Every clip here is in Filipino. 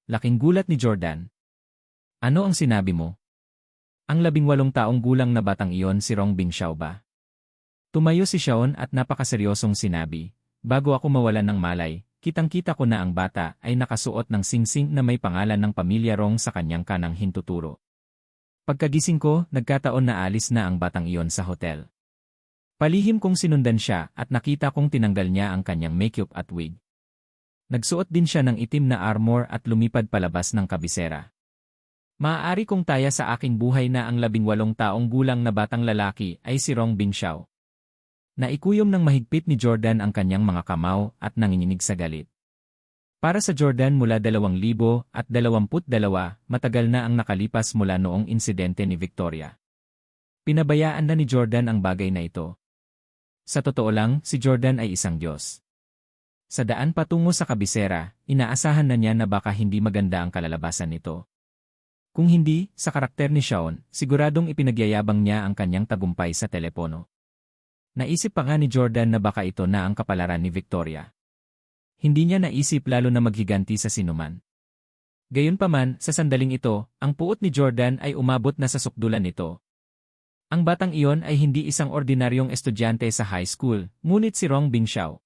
Laking gulat ni Jordan. Ano ang sinabi mo? Ang 18 taong gulang na batang iyon si Rong Bingxiao ba? Tumayo si Shaon at napakaseryosong sinabi, bago ako mawalan ng malay, kitang-kita ko na ang bata ay nakasuot ng singsing na may pangalan ng pamilya Rong sa kanyang kanang hintuturo. Pagkagising ko, nagkataon na alis na ang batang iyon sa hotel. Palihim kong sinundan siya at nakita kong tinanggal niya ang kanyang makeup at wig. Nagsuot din siya ng itim na armor at lumipad palabas ng kabisera. Maaari kong taya sa aking buhay na ang 18 taong gulang na batang lalaki ay si Rong Bingxiao. Naikuyom ng mahigpit ni Jordan ang kanyang mga kamao at nanginginig sa galit. Para sa Jordan mula 2022, matagal na ang nakalipas mula noong insidente ni Victoria. Pinabayaan na ni Jordan ang bagay na ito. Sa totoo lang, si Jordan ay isang Diyos. Sa daan patungo sa kabisera, inaasahan na niya na baka hindi maganda ang kalalabasan nito. Kung hindi, sa karakter ni Shaon, siguradong ipinagyayabang niya ang kanyang tagumpay sa telepono. Naisip pa nga ni Jordan na baka ito na ang kapalaran ni Victoria. Hindi niya naisip lalo na maghiganti sa sinuman. Gayunpaman, sa sandaling ito, ang puot ni Jordan ay umabot na sa sukdulan nito. Ang batang iyon ay hindi isang ordinaryong estudyante sa high school, ngunit si Rong Bingxiao.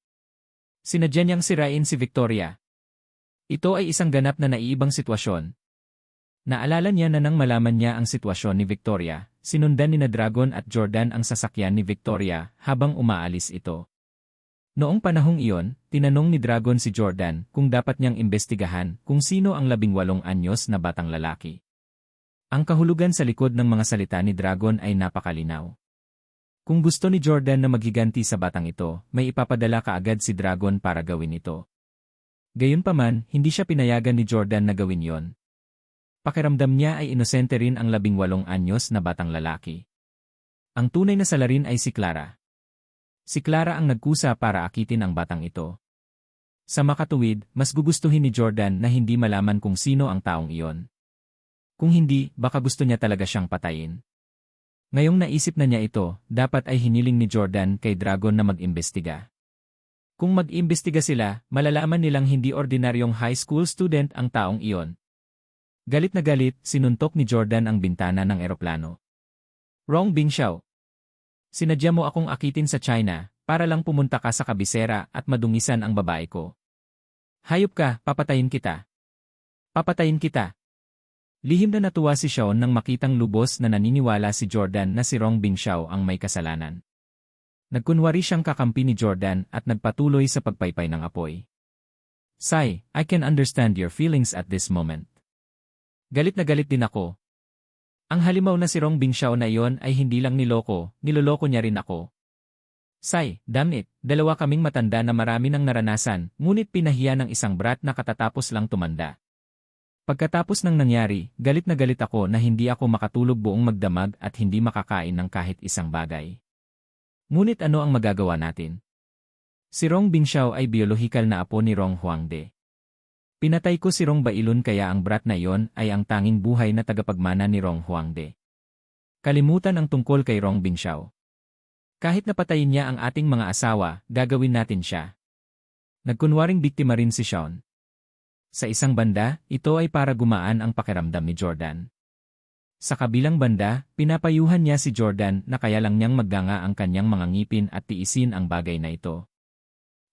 Sinadya niyang sirain si Victoria. Ito ay isang ganap na naiibang sitwasyon. Naalala niya na nang malaman niya ang sitwasyon ni Victoria, sinundan ni Dragon at Jordan ang sasakyan ni Victoria habang umaalis ito. Noong panahong iyon, tinanong ni Dragon si Jordan kung dapat niyang imbestigahan kung sino ang 18 anyos na batang lalaki. Ang kahulugan sa likod ng mga salita ni Dragon ay napakalinaw. Kung gusto ni Jordan na maghiganti sa batang ito, may ipapadala kaagad si Dragon para gawin ito. Gayunpaman, hindi siya pinayagan ni Jordan na gawin yon. Pakiramdam niya ay inosente rin ang 18 anyos na batang lalaki. Ang tunay na salarin ay si Clara. Si Clara ang nagkusa para akitin ang batang ito. Sa makatuwid, mas gugustuhin ni Jordan na hindi malaman kung sino ang taong iyon. Kung hindi, baka gusto niya talaga siyang patayin. Ngayong naisip na niya ito, dapat ay hiniling ni Jordan kay Dragon na mag-imbestiga. Kung mag-imbestiga sila, malalaman nilang hindi ordinaryong high school student ang taong iyon. Galit na galit, sinuntok ni Jordan ang bintana ng eroplano. Rong Bingxiao. Sinadya mo akong akitin sa China, para lang pumunta ka sa kabisera at madungisan ang babae ko. Hayop ka, papatayin kita. Papatayin kita. Lihim na natuwa si Shaon nang makitang lubos na naniniwala si Jordan na si Rong Bingxiao ang may kasalanan. Nagkunwari siyang kakampi ni Jordan at nagpatuloy sa pagpaypay ng apoy. Sai, I can understand your feelings at this moment. Galit na galit din ako. Ang halimaw na si Rong Bingxiao na iyon ay hindi lang niloloko niya rin ako. Sai, damn it, dalawa kaming matanda na marami nang naranasan, ngunit pinahiya ng isang brat na katatapos lang tumanda. Pagkatapos ng nangyari, galit na galit ako na hindi ako makatulog buong magdamag at hindi makakain ng kahit isang bagay. Ngunit ano ang magagawa natin? Si Rong Bingxiao ay biolohikal na apo ni Rong Huangde. Pinatay ko si Rong Bailun kaya ang brat na iyon ay ang tanging buhay na tagapagmana ni Rong Huangde. Kalimutan ang tungkol kay Rong Bingxiao. Kahit napatayin niya ang ating mga asawa, gagawin natin siya. Nagkunwaring biktima rin si Shaon. Sa isang banda, ito ay para gumaan ang pakiramdam ni Jordan. Sa kabilang banda, pinapayuhan niya si Jordan na kaya lang niyang magganga ang kanyang mga ngipin at tiisin ang bagay na ito.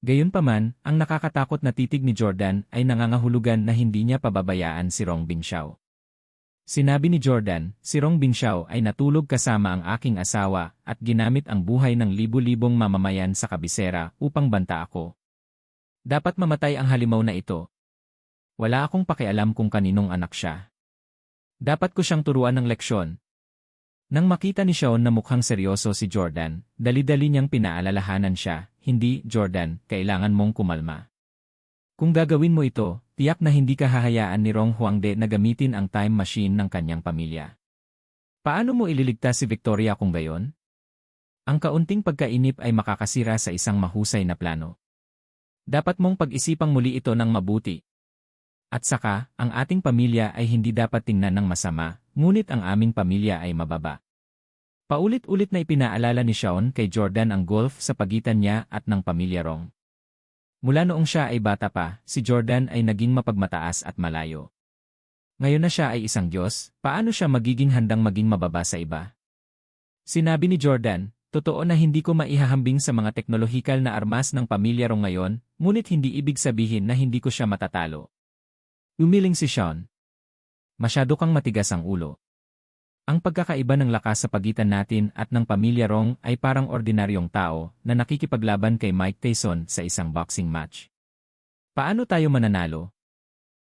Gayunpaman, ang nakakatakot na titig ni Jordan ay nangangahulugan na hindi niya pababayaan si Rong Bingxiao. Sinabi ni Jordan, si Rong Bingxiao ay natulog kasama ang aking asawa at ginamit ang buhay ng libu-libong mamamayan sa kabisera upang banta ako. Dapat mamatay ang halimaw na ito. Wala akong pakialam kung kaninong anak siya. Dapat ko siyang turuan ng leksyon. Nang makita ni Shaon na mukhang seryoso si Jordan, dali-dali niyang pinaalalahanan siya, hindi, Jordan, kailangan mong kumalma. Kung gagawin mo ito, tiyak na hindi ka hahayaan ni Rong Huangde na gamitin ang time machine ng kanyang pamilya. Paano mo ililigtas si Victoria kung gayon? Ang kaunting pagkainip ay makakasira sa isang mahusay na plano. Dapat mong pag-isipang muli ito ng mabuti. At saka, ang ating pamilya ay hindi dapat tingnan ng masama, ngunit ang aming pamilya ay mababa. Paulit-ulit na ipinaalala ni Shaon kay Jordan ang gulf sa pagitan niya at ng pamilya Rong. Mula noong siya ay bata pa, si Jordan ay naging mapagmataas at malayo. Ngayon na siya ay isang Diyos, paano siya magiging handang maging mababa sa iba? Sinabi ni Jordan, totoo na hindi ko maihahambing sa mga teknolohikal na armas ng pamilya Rong ngayon, ngunit hindi ibig sabihin na hindi ko siya matatalo. Umiling si Sean. Masyado kang matigas ang ulo. Ang pagkakaiba ng lakas sa pagitan natin at ng pamilya Rong ay parang ordinaryong tao na nakikipaglaban kay Mike Tyson sa isang boxing match. Paano tayo mananalo?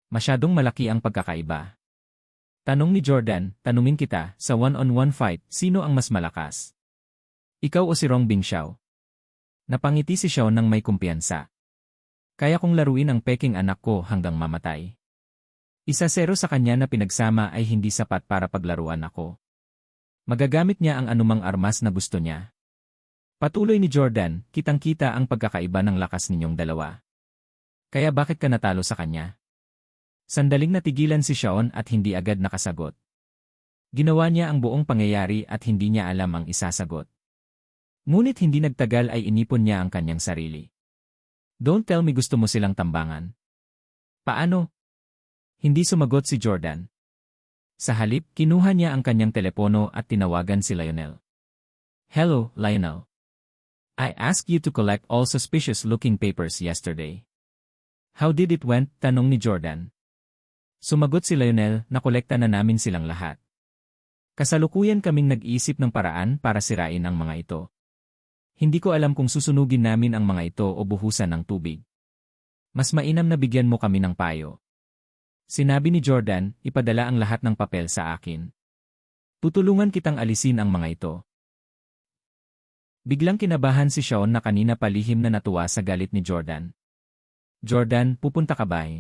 Masyadong malaki ang pagkakaiba. Tanong ni Jordan, tanungin kita, sa one-on-one fight, sino ang mas malakas? Ikaw o si Rong Bingxiao? Napangiti si Xiao nang may kumpiyansa. Kaya kong laruin ang peking anak ko hanggang mamatay. 1-0 sa kanya na pinagsama ay hindi sapat para paglaruan ako. Magagamit niya ang anumang armas na gusto niya. Patuloy ni Jordan, kitang-kita ang pagkakaiba ng lakas ninyong dalawa. Kaya bakit ka natalo sa kanya? Sandaling natigilan si Sean at hindi agad nakasagot. Ginawa niya ang buong pangyayari at hindi niya alam ang isasagot. Ngunit hindi nagtagal ay inipon niya ang kanyang sarili. Don't tell me gusto mo silang tambangan. Paano? Hindi sumagot si Jordan. Sa halip, kinuha niya ang kanyang telepono at tinawagan si Lionel. Hello, Lionel. I asked you to collect all suspicious-looking papers yesterday. How did it went? Tanong ni Jordan. Sumagot si Lionel, nakolekta na namin silang lahat. Kasalukuyan kaming nag-iisip ng paraan para sirain ang mga ito. Hindi ko alam kung susunugin namin ang mga ito o buhusan ng tubig. Mas mainam na bigyan mo kami ng payo. Sinabi ni Jordan, ipadala ang lahat ng papel sa akin. Tutulungan kitang alisin ang mga ito. Biglang kinabahan si Sean na kanina palihim na natuwa sa galit ni Jordan. Jordan, pupunta ka ba?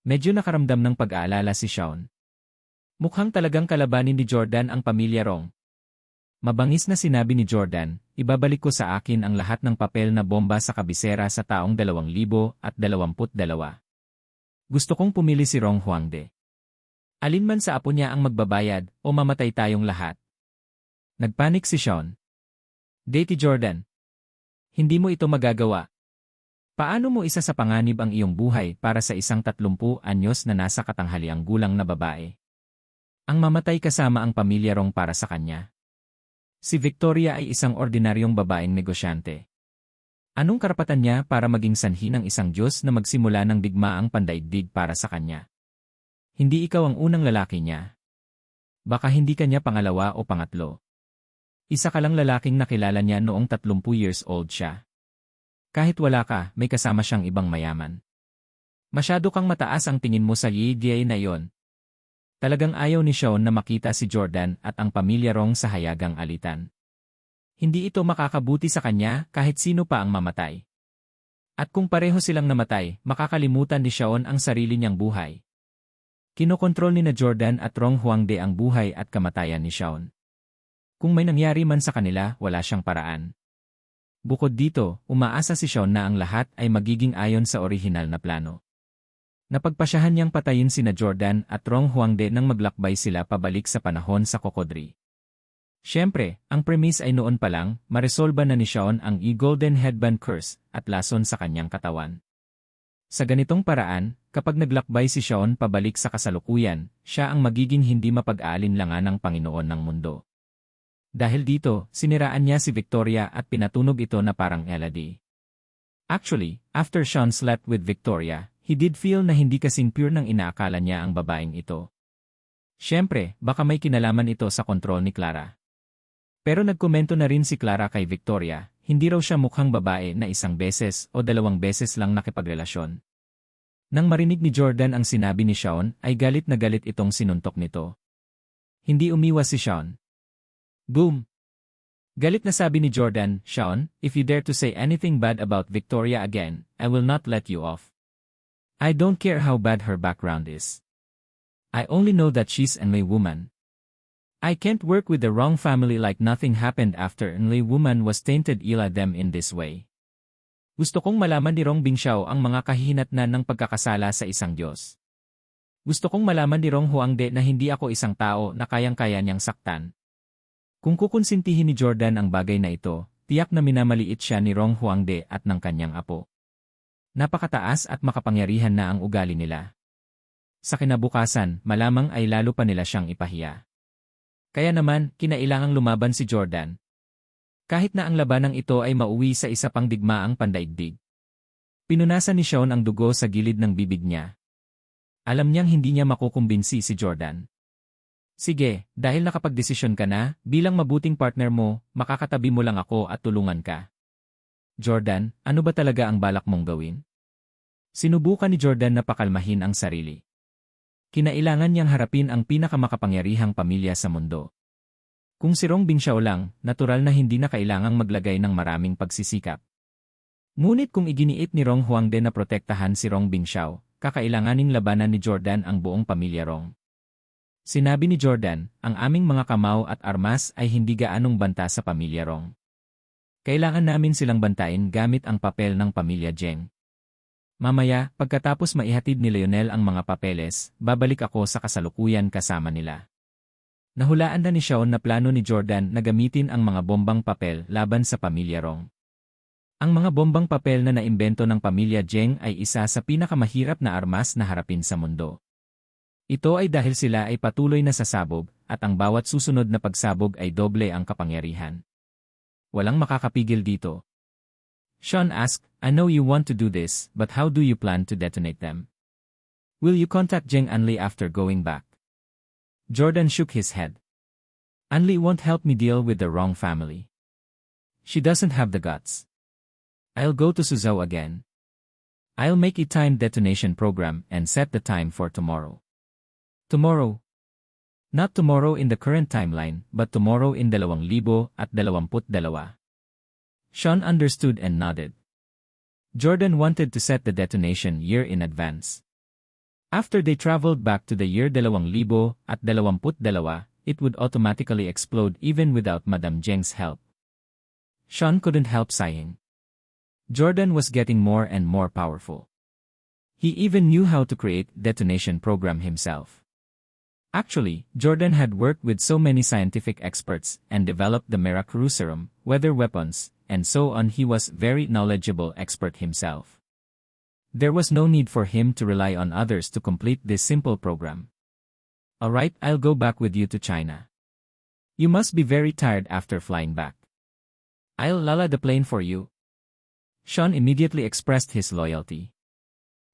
Medyo nakaramdam ng pag-aalala si Sean. Mukhang talagang kalabanin ni Jordan ang pamilya Rong. Mabangis na sinabi ni Jordan, ibabalik ko sa akin ang lahat ng papel na bomba sa kabisera sa taong 2022. Gusto kong pumili si Rong Huangde. Alinman sa apo niya ang magbabayad o mamatay tayong lahat. Nagpanik si Sean. Dati Jordan. Hindi mo ito magagawa. Paano mo isa sa panganib ang iyong buhay para sa isang 30 anyos na nasa katanghaliang gulang na babae? Ang mamatay kasama ang pamilya Rong para sa kanya. Si Victoria ay isang ordinaryong babaeng negosyante. Anong karapatan niya para maging sanhi ng isang Diyos na magsimula ng digmaang pandaigdig para sa kanya? Hindi ikaw ang unang lalaki niya. Baka hindi kanya pangalawa o pangatlo. Isa ka lang lalaking nakilala niya noong 30 years old siya. Kahit wala ka, may kasama siyang ibang mayaman. Masyado kang mataas ang tingin mo sa idea na iyon. Talagang ayaw ni Sean na makita si Jordan at ang pamilya Rong sa hayagang alitan. Hindi ito makakabuti sa kanya kahit sino pa ang mamatay. At kung pareho silang namatay, makakalimutan ni Sean ang sarili niyang buhay. Kinokontrol ni na Jordan at Rong Huangde ang buhay at kamatayan ni Sean. Kung may nangyari man sa kanila, wala siyang paraan. Bukod dito, umaasa si Sean na ang lahat ay magiging ayon sa orihinal na plano. Napagpasyahan niyang patayin sina Jordan at Rong Huangde nang maglakbay sila pabalik sa panahon sa Cocodri. Siyempre, ang premise ay noon pa lang, maresolba na ni Sean ang Golden Headband Curse at lason sa kanyang katawan. Sa ganitong paraan, kapag naglakbay si Sean pabalik sa kasalukuyan, siya ang magiging hindi mapag-aalinlangan ng Panginoon ng mundo. Dahil dito, siniraan niya si Victoria at pinatunog ito na parang Elodie. Actually, after Sean slept with Victoria, he did feel na hindi kasing pure ng inaakala niya ang babaeng ito. Siyempre, baka may kinalaman ito sa kontrol ni Clara. Pero nagkomento na rin si Clara kay Victoria, hindi raw siya mukhang babae na 1 beses o 2 beses lang nakipagrelasyon. Nang marinig ni Jordan ang sinabi ni Sean, ay galit na galit itong sinuntok nito. Hindi umiwas si Sean. Boom! Galit na sabi ni Jordan, Sean, if you dare to say anything bad about Victoria again, I will not let you off. I don't care how bad her background is. I only know that she's an Enlay woman. I can't work with the wrong family like nothing happened after Enlay woman was tainted ila them in this way. Gusto kong malaman ni Rong Bingxiao ang mga kahihinatnan ng pagkakasala sa isang Diyos. Gusto kong malaman ni Rong Huangde na hindi ako isang tao na kayang-kaya niyang saktan. Kung kukonsintihin ni Jordan ang bagay na ito, tiyak na minamaliit siya ni Rong Huangde at ng kanyang apo. Napakataas at makapangyarihan na ang ugali nila. Sa kinabukasan, malamang ay lalo pa nila siyang ipahiya. Kaya naman, kinailangang lumaban si Jordan. Kahit na ang labanang ito ay mauwi sa isa pang digmaang pandaigdig. Pinunasan ni Sean ang dugo sa gilid ng bibig niya. Alam niyang hindi niya makukumbinsi si Jordan. Sige, dahil nakapagdesisyon ka na, bilang mabuting partner mo, makakatabi mo lang ako at tulungan ka. Jordan, ano ba talaga ang balak mong gawin? Sinubukan ni Jordan na pakalmahin ang sarili. Kinailangan niyang harapin ang pinakamakapangyarihang pamilya sa mundo. Kung si Rong Bingxiao lang, natural na hindi na kailangang maglagay ng maraming pagsisikap. Ngunit kung iginiit ni Rong Huangde na protektahan si Rong Bingxiao, kakailanganing labanan ni Jordan ang buong pamilya Rong. Sinabi ni Jordan, ang aming mga kamao at armas ay hindi gaanong banta sa pamilya Rong. Kailangan namin silang bantayin gamit ang papel ng pamilya Zheng. Mamaya, pagkatapos maihatid ni Lionel ang mga papeles, babalik ako sa kasalukuyan kasama nila. Nahulaan na ni Sean na plano ni Jordan na gamitin ang mga bombang papel laban sa pamilya Rong. Ang mga bombang papel na naimbento ng pamilya Zheng ay isa sa pinakamahirap na armas na harapin sa mundo. Ito ay dahil sila ay patuloy na sasabog, at ang bawat susunod na pagsabog ay doble ang kapangyarihan. Walang makakapigil dito. Sean asked, I know you want to do this, but how do you plan to detonate them? Will you contact Zheng Anli after going back? Jordan shook his head. Anli won't help me deal with the Rong family. She doesn't have the guts. I'll go to Suzhou again. I'll make a timed detonation program and set the time for tomorrow. Tomorrow. Not tomorrow in the current timeline, but tomorrow in 2022. Sean understood and nodded. Jordan wanted to set the detonation year in advance. After they traveled back to the year 2022, it would automatically explode even without Madame Zheng's help. Sean couldn't help sighing. Jordan was getting more and more powerful. He even knew how to create detonation program himself. Actually, Jordan had worked with so many scientific experts and developed the Miracru serum, weather weapons, and so on. He was very knowledgeable expert himself. There was no need for him to rely on others to complete this simple program. Alright, I'll go back with you to China. You must be very tired after flying back. I'll lala the plane for you. Sean immediately expressed his loyalty.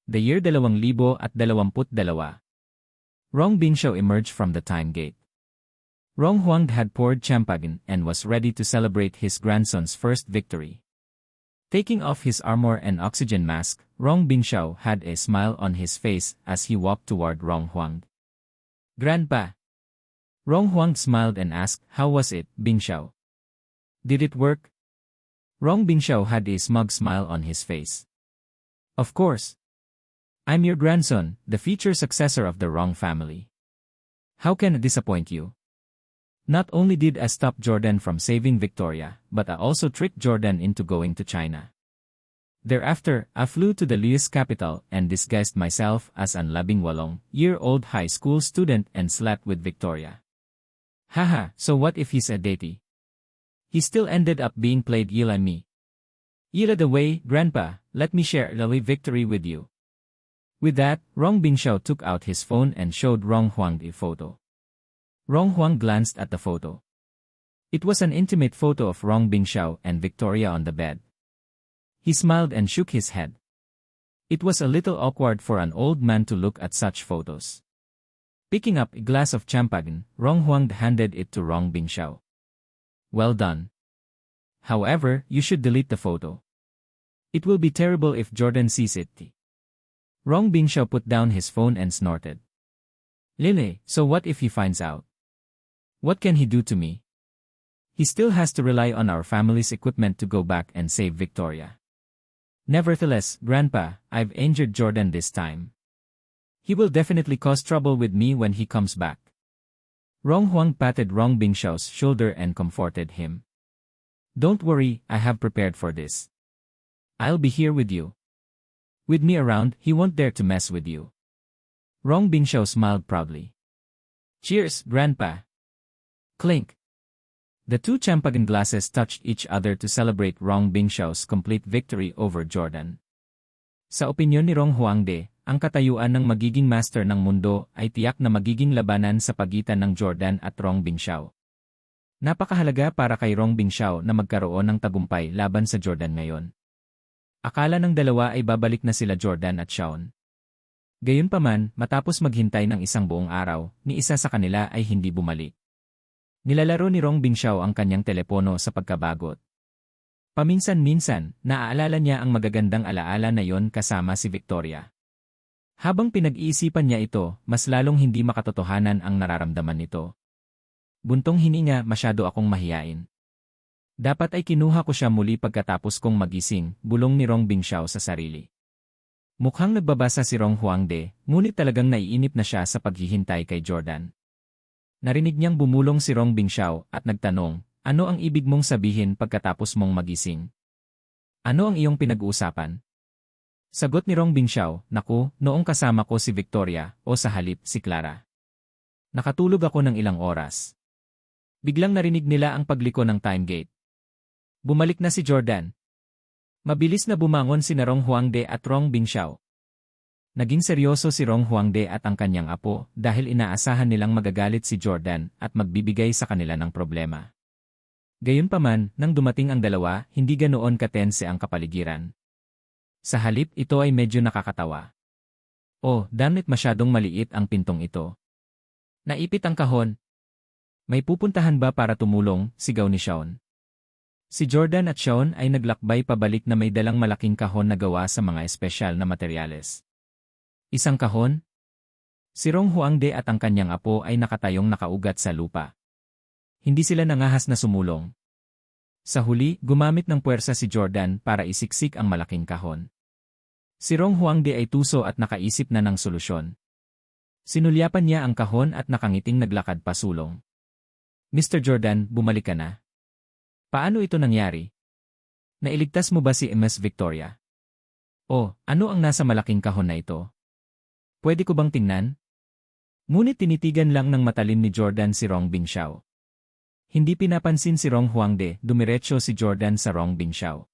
The year 2022. Rong Bingxiao emerged from the time gate. Rong Huangde had poured champagne and was ready to celebrate his grandson's first victory. Taking off his armor and oxygen mask, Rong Bingxiao had a smile on his face as he walked toward Rong Huangde. Grandpa. Rong Huangde smiled and asked, how was it, Bingxiao? Did it work? Rong Bingxiao had a smug smile on his face. Of course. I'm your grandson, the future successor of the Rong family. How can I disappoint you? Not only did I stop Jordan from saving Victoria, but I also tricked Jordan into going to China. Thereafter, I flew to the Liu's capital and disguised myself as an 18-year-old high school student and slept with Victoria. Haha, so what if he's a deity? He still ended up being played Yila me. Yila the way, Grandpa, let me share the victory with you. With that, Rong Bingxiao took out his phone and showed Rong Huangde a photo. Rong Huangde glanced at the photo. It was an intimate photo of Rong Bingxiao and Victoria on the bed. He smiled and shook his head. It was a little awkward for an old man to look at such photos. Picking up a glass of champagne, Rong Huangde handed it to Rong Bingxiao. Well done. However, you should delete the photo. It will be terrible if Jordan sees it. Rong Bingxiao put down his phone and snorted. Lile, so what if he finds out? What can he do to me? He still has to rely on our family's equipment to go back and save Victoria. Nevertheless, Grandpa, I've injured Jordan this time. He will definitely cause trouble with me when he comes back. Rong Huangde patted Rong Bingxiao's shoulder and comforted him. Don't worry, I have prepared for this. I'll be here with you. With me around, he won't dare to mess with you. Rong Bingxiao smiled proudly. Cheers, Grandpa. Clink. The two champagne glasses touched each other to celebrate Rong Bingxiao's complete victory over Jordan. Sa opinyon ni Rong Huangde, ang katayuan ng magiging master ng mundo ay tiyak na magiging labanan sa pagitan ng Jordan at Rong Bingxiao. Napakahalaga para kay Rong Bingxiao na magkaroon ng tagumpay laban sa Jordan ngayon. Akala ng dalawa ay babalik na sila Jordan at Shaun. Gayunpaman, matapos maghintay ng isang buong araw, ni isa sa kanila ay hindi bumalik. Nilalaro ni Rong Bingxiao ang kanyang telepono sa pagkabagot. Paminsan-minsan, naaalala niya ang magagandang alaala na yon kasama si Victoria. Habang pinag-iisipan niya ito, mas lalong hindi makatotohanan ang nararamdaman nito. Buntong hininga, masyado akong mahiyain. Dapat ay kinuha ko siya muli pagkatapos kong magising, bulong ni Rong Bingxiao sa sarili. Mukhang nagbabasa si Rong Huangde, ngunit talagang naiinip na siya sa paghihintay kay Jordan. Narinig niyang bumulong si Rong Bingxiao at nagtanong, ano ang ibig mong sabihin pagkatapos mong magising? Ano ang iyong pinag-uusapan? Sagot ni Rong Bingxiao, naku, noong kasama ko si Victoria, o sa halip si Clara. Nakatulog ako ng ilang oras. Biglang narinig nila ang pagliko ng time gate. Bumalik na si Jordan. Mabilis na bumangon sina Rong Huangde at Rong Bingxiao. Naging seryoso si Rong Huangde at ang kanyang apo dahil inaasahan nilang magagalit si Jordan at magbibigay sa kanila ng problema. Gayunpaman, nang dumating ang dalawa, hindi ganoon katense ang kapaligiran. Sa halip, ito ay medyo nakakatawa. Oh, damnit, masyadong maliit ang pintong ito. Naipit ang kahon. May pupuntahan ba para tumulong, sigaw ni Shaun. Si Jordan at Shaun ay naglakbay pabalik na may dalang malaking kahon na gawa sa mga espesyal na materyales. Isang kahon? Si Rong Huangde at ang kanyang apo ay nakatayong nakaugat sa lupa. Hindi sila nangahas na sumulong. Sa huli, gumamit ng puwersa si Jordan para isiksik ang malaking kahon. Si Rong Huangde ay tuso at nakaisip na ng solusyon. Sinulyapan niya ang kahon at nakangiting naglakad pasulong. Mr. Jordan, bumalik ka na. Paano ito nangyari? Nailigtas mo ba si Ms. Victoria? O, ano ang nasa malaking kahon na ito? Pwede ko bang tingnan? Ngunit tinitigan lang ng matalim ni Jordan si Rong Bingxiao. Hindi pinapansin si Rong Huangde, dumiretso si Jordan sa Rong Bingxiao.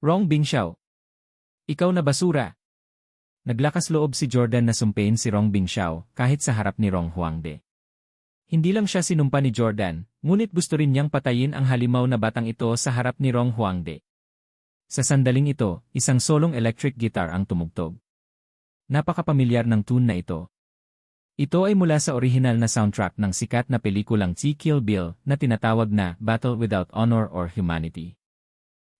Rong Bingxiao! Ikaw na basura! Naglakas loob si Jordan na sumpein si Rong Bingxiao kahit sa harap ni Rong Huangde. Hindi lang siya sinumpa ni Jordan, ngunit gusto rin niyang patayin ang halimaw na batang ito sa harap ni Rong Huangde. Sa sandaling ito, isang solong electric guitar ang tumugtog. Napakapamilyar ng tune na ito. Ito ay mula sa orihinal na soundtrack ng sikat na pelikulang Kill Bill na tinatawag na Battle Without Honor or Humanity.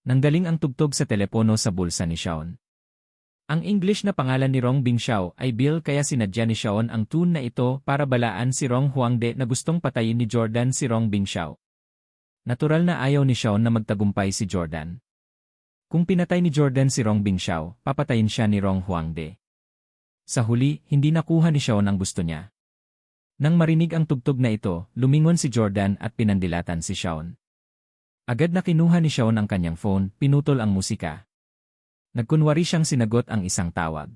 Nanggaling ang tugtog sa telepono sa bulsa ni Shaun. Ang English na pangalan ni Rong Bingxiao ay Bill, kaya sinadya ni Shaun ang tune na ito para balaan si Rong Huangde na gustong patayin ni Jordan si Rong Bingxiao. Natural na ayaw ni Shaun na magtagumpay si Jordan. Kung pinatay ni Jordan si Rong Bingxiao, papatayin siya ni Rong Huangde. Sa huli, hindi nakuha ni Shaun ang gusto niya. Nang marinig ang tugtog na ito, lumingon si Jordan at pinandilatan si Shaun. Agad na kinuha ni Shaun ang kanyang phone, pinutol ang musika. Nagkunwari siyang sinagot ang isang tawag.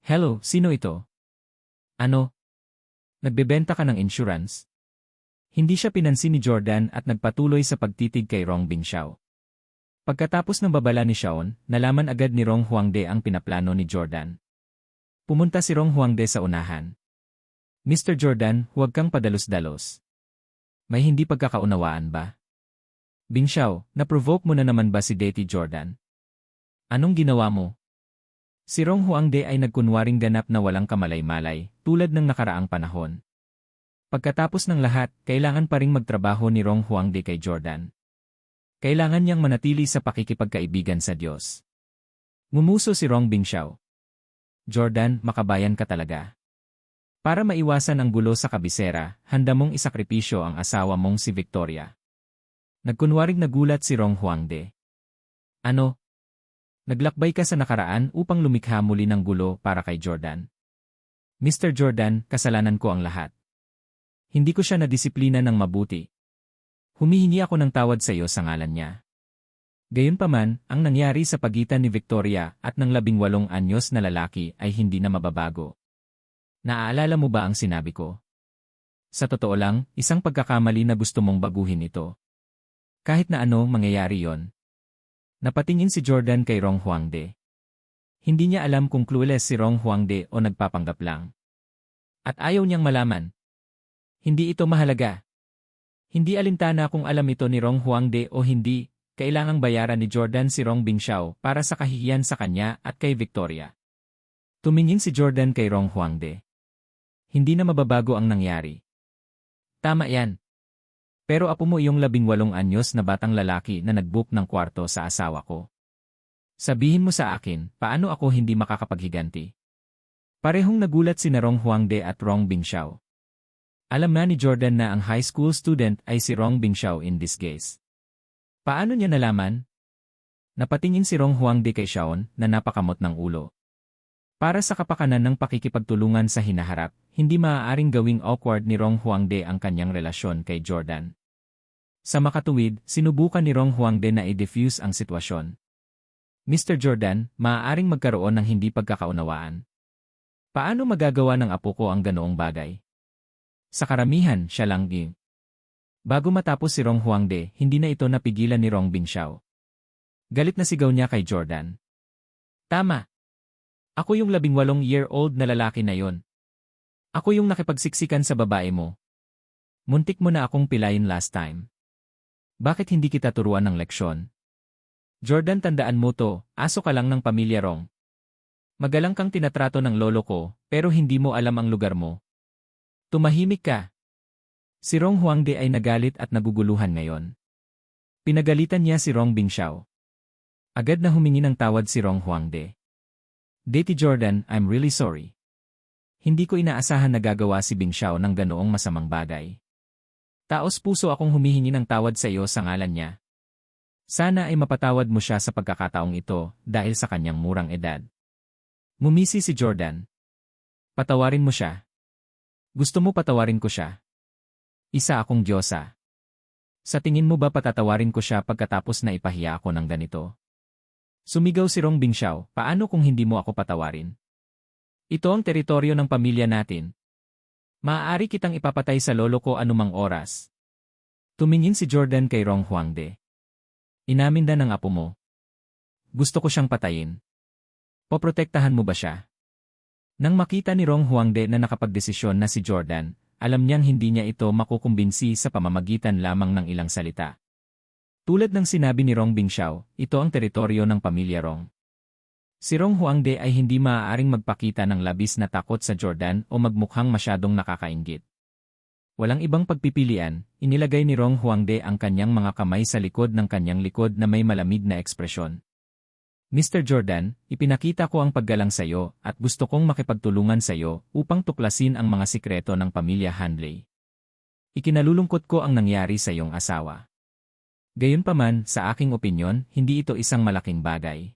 Hello, sino ito? Ano? Nagbebenta ka ng insurance? Hindi siya pinansin ni Jordan at nagpatuloy sa pagtitig kay Rong Bingxiao. Pagkatapos ng babala ni Shaun, nalaman agad ni Rong Huangde ang pinaplano ni Jordan. Pumunta si Rong Huangde sa unahan. Mr. Jordan, huwag kang padalos-dalos. May hindi pagkakaunawaan ba? Bingxiao, na-provoke mo na naman ba si Daty Jordan? Anong ginawa mo? Si Rong Huangde ay nagkunwaring ganap na walang kamalay-malay, tulad ng nakaraang panahon. Pagkatapos ng lahat, kailangan pa ring magtrabaho ni Rong Huangde kay Jordan. Kailangan niyang manatili sa pakikipagkaibigan sa Diyos. Ngumuso si Rong Bingxiao. Jordan, makabayan ka talaga. Para maiwasan ang gulo sa kabisera, handa mong isakripisyo ang asawa mong si Victoria. Nagkunwaring nagulat si Rong Huangde. Ano? Naglakbay ka sa nakaraan upang lumikha muli ng gulo para kay Jordan. Mr. Jordan, kasalanan ko ang lahat. Hindi ko siya nadisiplina ng mabuti. Humihingi ako ng tawad sa iyo sa ngalan niya. Gayunpaman, ang nangyari sa pagitan ni Victoria at ng 18 anyos na lalaki ay hindi na mababago. Naaalala mo ba ang sinabi ko? Sa totoo lang, isang pagkakamali na gusto mong baguhin ito. Kahit na ano mangyayari yon. Napatingin si Jordan kay Rong Huangde. Hindi niya alam kung clueless si Rong Huangde o nagpapanggap lang. At ayaw niyang malaman. Hindi ito mahalaga. Hindi alintana kung alam ito ni Rong Huangde o hindi, kailangang bayaran ni Jordan si Rong Bingxiao para sa kahihiyan sa kanya at kay Victoria. Tumingin si Jordan kay Rong Huangde. Hindi na mababago ang nangyari. Tama yan. Pero apo mo iyong 18 anyos na batang lalaki na nag-book ng kwarto sa asawa ko. Sabihin mo sa akin, paano ako hindi makakapaghiganti? Parehong nagulat si Rong Huangde at Rong Bingxiao. Alam na ni Jordan na ang high school student ay si Rong Bingxiao in disguise. Paano niya nalaman? Napatingin si Rong Huangde kay Xiaon na napakamot ng ulo. Para sa kapakanan ng pakikipagtulungan sa hinaharap, hindi maaaring gawing awkward ni Rong Huangde ang kanyang relasyon kay Jordan. Sa makatuwid, sinubukan ni Rong Huangde na i-defuse ang sitwasyon. Mr. Jordan, maaaring magkaroon ng hindi pagkakaunawaan. Paano magagawa ng apo ko ang ganoong bagay? Sa karamihan, siya lang ging. Bago matapos si Rong Huangde, hindi na ito napigilan ni Rong Bingxiao. Galit na sigaw niya kay Jordan. Tama. Ako yung 18-year-old na lalaki na yon. Ako yung nakipagsiksikan sa babae mo. Muntik mo na akong pilayin last time. Bakit hindi kita turuan ng leksyon? Jordan, tandaan mo to, aso ka lang ng pamilya Rong. Magalang kang tinatrato ng lolo ko, pero hindi mo alam ang lugar mo. Tumahimik ka. Si Rong Huangde ay nagalit at naguguluhan ngayon. Pinagalitan niya si Rong Bingxiao. Agad na humingi ng tawad si Rong Huangde. Dati Jordan, I'm really sorry. Hindi ko inaasahan na gagawa si Bingxiao ng ganoong masamang bagay. Taos puso akong humihingi ng tawad sa iyo sa ngalan niya. Sana ay mapatawad mo siya sa pagkakataong ito dahil sa kanyang murang edad. Ngumisi si Jordan. Patawarin mo siya. Gusto mo patawarin ko siya? Isa akong Diyosa. Sa tingin mo ba patatawarin ko siya pagkatapos na ipahiya ako ng ganito? Sumigaw si Rong Bingxiao, paano kung hindi mo ako patawarin? Ito ang teritoryo ng pamilya natin. Maaari kitang ipapatay sa lolo ko anumang oras. Tumingin si Jordan kay Rong Huangde. Inamin na ng apo mo. Gusto ko siyang patayin. Poprotektahan mo ba siya? Nang makita ni Rong Huangde na nakapagdesisyon na si Jordan, alam niyang hindi niya ito makukumbinsi sa pamamagitan lamang ng ilang salita. Tulad ng sinabi ni Rong Bingxiao, ito ang teritoryo ng pamilya Rong. Si Rong Huangde ay hindi maaaring magpakita ng labis na takot sa Jordan o magmukhang masyadong nakakainggit. Walang ibang pagpipilian, inilagay ni Rong Huangde ang kanyang mga kamay sa likod ng kanyang likod na may malamig na ekspresyon. Mr. Jordan, ipinakita ko ang paggalang sa iyo at gusto kong makipagtulungan sa iyo upang tuklasin ang mga sikreto ng pamilya Hanley. Ikinalulungkot ko ang nangyari sa iyong asawa. Gayunpaman, sa aking opinyon, hindi ito isang malaking bagay.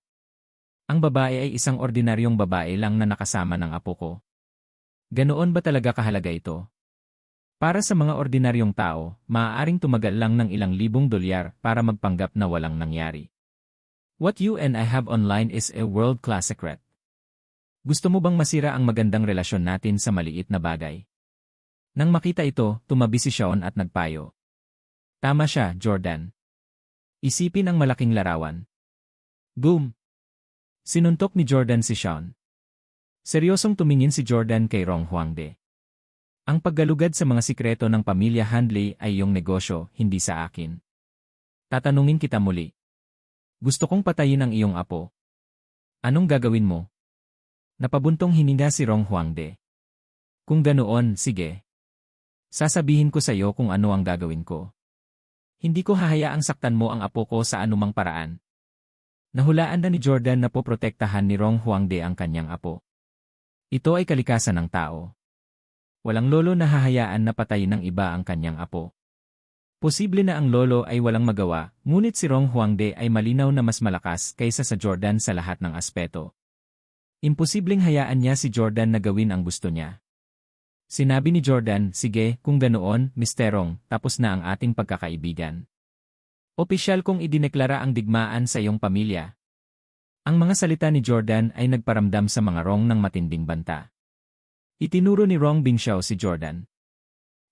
Ang babae ay isang ordinaryong babae lang na nakasama ng apo ko. Ganoon ba talaga kahalaga ito? Para sa mga ordinaryong tao, maaaring tumagal lang ng ilang libong dolyar para magpanggap na walang nangyari. What you and I have online is a world-class secret. Gusto mo bang masira ang magandang relasyon natin sa maliit na bagay? Nang makita ito, tumabi si Xiaon at nagpayo. Tama siya, Jordan. Isipin ang malaking larawan. Boom! Sinuntok ni Jordan si Xiaon. Seryosong tumingin si Jordan kay Rong Huangde. Ang paggalugad sa mga sikreto ng pamilya Hanley ay iyong negosyo, hindi sa akin. Tatanungin kita muli. Gusto kong patayin ang iyong apo. Anong gagawin mo? Napabuntong hininga si Rong Huangde. Kung ganoon, sige. Sasabihin ko sa iyo kung ano ang gagawin ko. Hindi ko hahayaang saktan mo ang apo ko sa anumang paraan. Nahulaan na ni Jordan na poprotektahan ni Rong Huangde ang kanyang apo. Ito ay kalikasan ng tao. Walang lolo na hahayaan na patayin ng iba ang kanyang apo. Posible na ang lolo ay walang magawa, ngunit si Rong Huangde ay malinaw na mas malakas kaysa sa Jordan sa lahat ng aspeto. Imposibleng hayaan niya si Jordan na gawin ang gusto niya. Sinabi ni Jordan, sige, kung ganoon, Mr. Rong, tapos na ang ating pagkakaibigan. Opisyal kong idineklara ang digmaan sa iyong pamilya. Ang mga salita ni Jordan ay nagparamdam sa mga Rong ng matinding banta. Itinuro ni Rong Bingxiao si Jordan.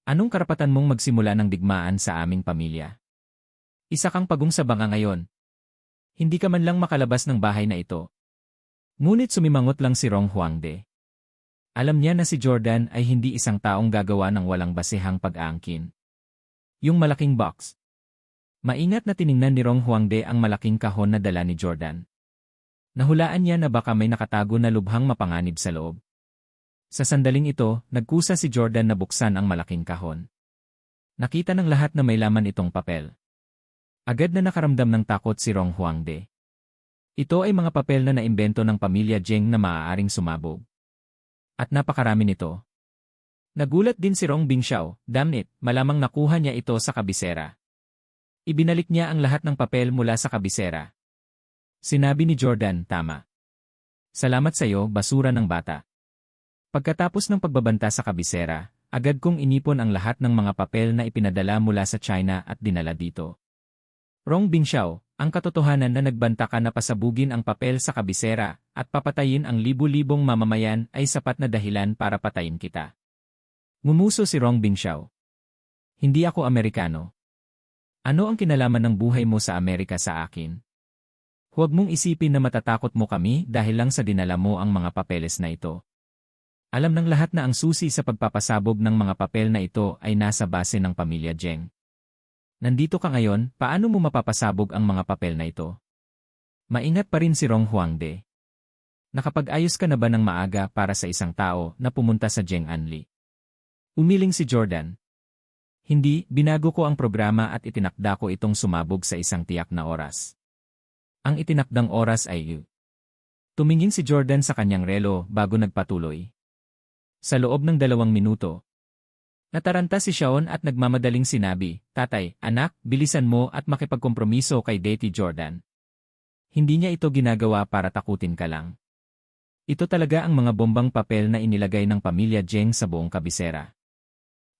Anong karapatan mong magsimula ng digmaan sa aming pamilya? Isa kang pagong sa banga ngayon. Hindi ka man lang makalabas ng bahay na ito. Ngunit sumimangot lang si Rong Huangde. Alam niya na si Jordan ay hindi isang taong gagawa ng walang basehang pag-aangkin. Yung malaking box. Maingat na tiningnan ni Rong Huangde ang malaking kahon na dala ni Jordan. Nahulaan niya na baka may nakatago na lubhang mapanganib sa loob. Sa sandaling ito, nagkusa si Jordan na buksan ang malaking kahon. Nakita ng lahat na may laman itong papel. Agad na nakaramdam ng takot si Rong Huangde. Ito ay mga papel na naimbento ng pamilya Zheng na maaaring sumabog. At napakarami nito. Nagulat din si Rong Bingxiao, damn it, malamang nakuha niya ito sa kabisera. Ibinalik niya ang lahat ng papel mula sa kabisera. Sinabi ni Jordan, tama. Salamat sayo, basura ng bata. Pagkatapos ng pagbabanta sa kabisera, agad kong inipon ang lahat ng mga papel na ipinadala mula sa China at dinala dito. Rong Bingxiao, ang katotohanan na nagbanta ka na pasabugin ang papel sa kabisera at papatayin ang libu-libong mamamayan ay sapat na dahilan para patayin kita. Ngumuso si Rong Bingxiao. Hindi ako Amerikano. Ano ang kinalaman ng buhay mo sa Amerika sa akin? Huwag mong isipin na matatakot mo kami dahil lang sa dinala mo ang mga papeles na ito. Alam ng lahat na ang susi sa pagpapasabog ng mga papel na ito ay nasa base ng pamilya Zheng. Nandito ka ngayon, paano mo mapapasabog ang mga papel na ito? Maingat pa rin si Rong Huangde. Nakapag-ayos ka na ba ng maaga para sa isang tao na pumunta sa Zheng Anli? Umiling si Jordan. Hindi, binago ko ang programa at itinakda ko itong sumabog sa isang tiyak na oras. Ang itinakdang oras ay Tumingin si Jordan sa kanyang relo bago nagpatuloy. Sa loob ng 2 minuto. Nataranta si Shaon at nagmamadaling sinabi, Tatay, anak, bilisan mo at makipagkompromiso kay Daddy Jordan. Hindi niya ito ginagawa para takutin ka lang. Ito talaga ang mga bombang papel na inilagay ng pamilya Zheng sa buong kabisera.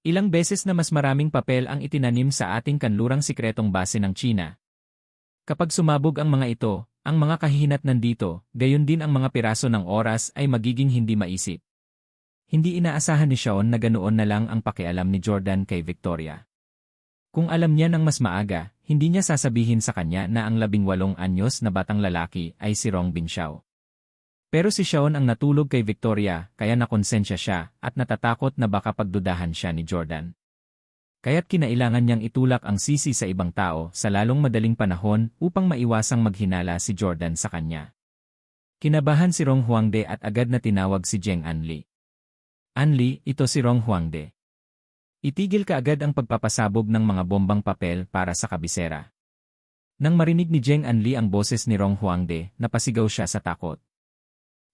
Ilang beses na mas maraming papel ang itinanim sa ating kanlurang sikretong base ng China. Kapag sumabog ang mga ito, ang mga kahihinatnan dito, gayon din ang mga piraso ng oras ay magiging hindi maisip. Hindi inaasahan ni Shaon na ganoon na lang ang pakialam ni Jordan kay Victoria. Kung alam niya ng mas maaga, hindi niya sasabihin sa kanya na ang 18 anyos na batang lalaki ay si Rong Bingxiao. Pero si Shaon ang natulog kay Victoria kaya nakonsensya siya at natatakot na baka pagdudahan siya ni Jordan. Kaya't kinailangan niyang itulak ang sisi sa ibang tao sa lalong madaling panahon upang maiwasang maghinala si Jordan sa kanya. Kinabahan si Rong Huangde at agad na tinawag si Zheng Anli. Anli, ito si Rong Huangde. Itigil ka agad ang pagpapasabog ng mga bombang papel para sa kabisera. Nang marinig ni Zheng Anli ang boses ni Rong Huangde, napasigaw siya sa takot.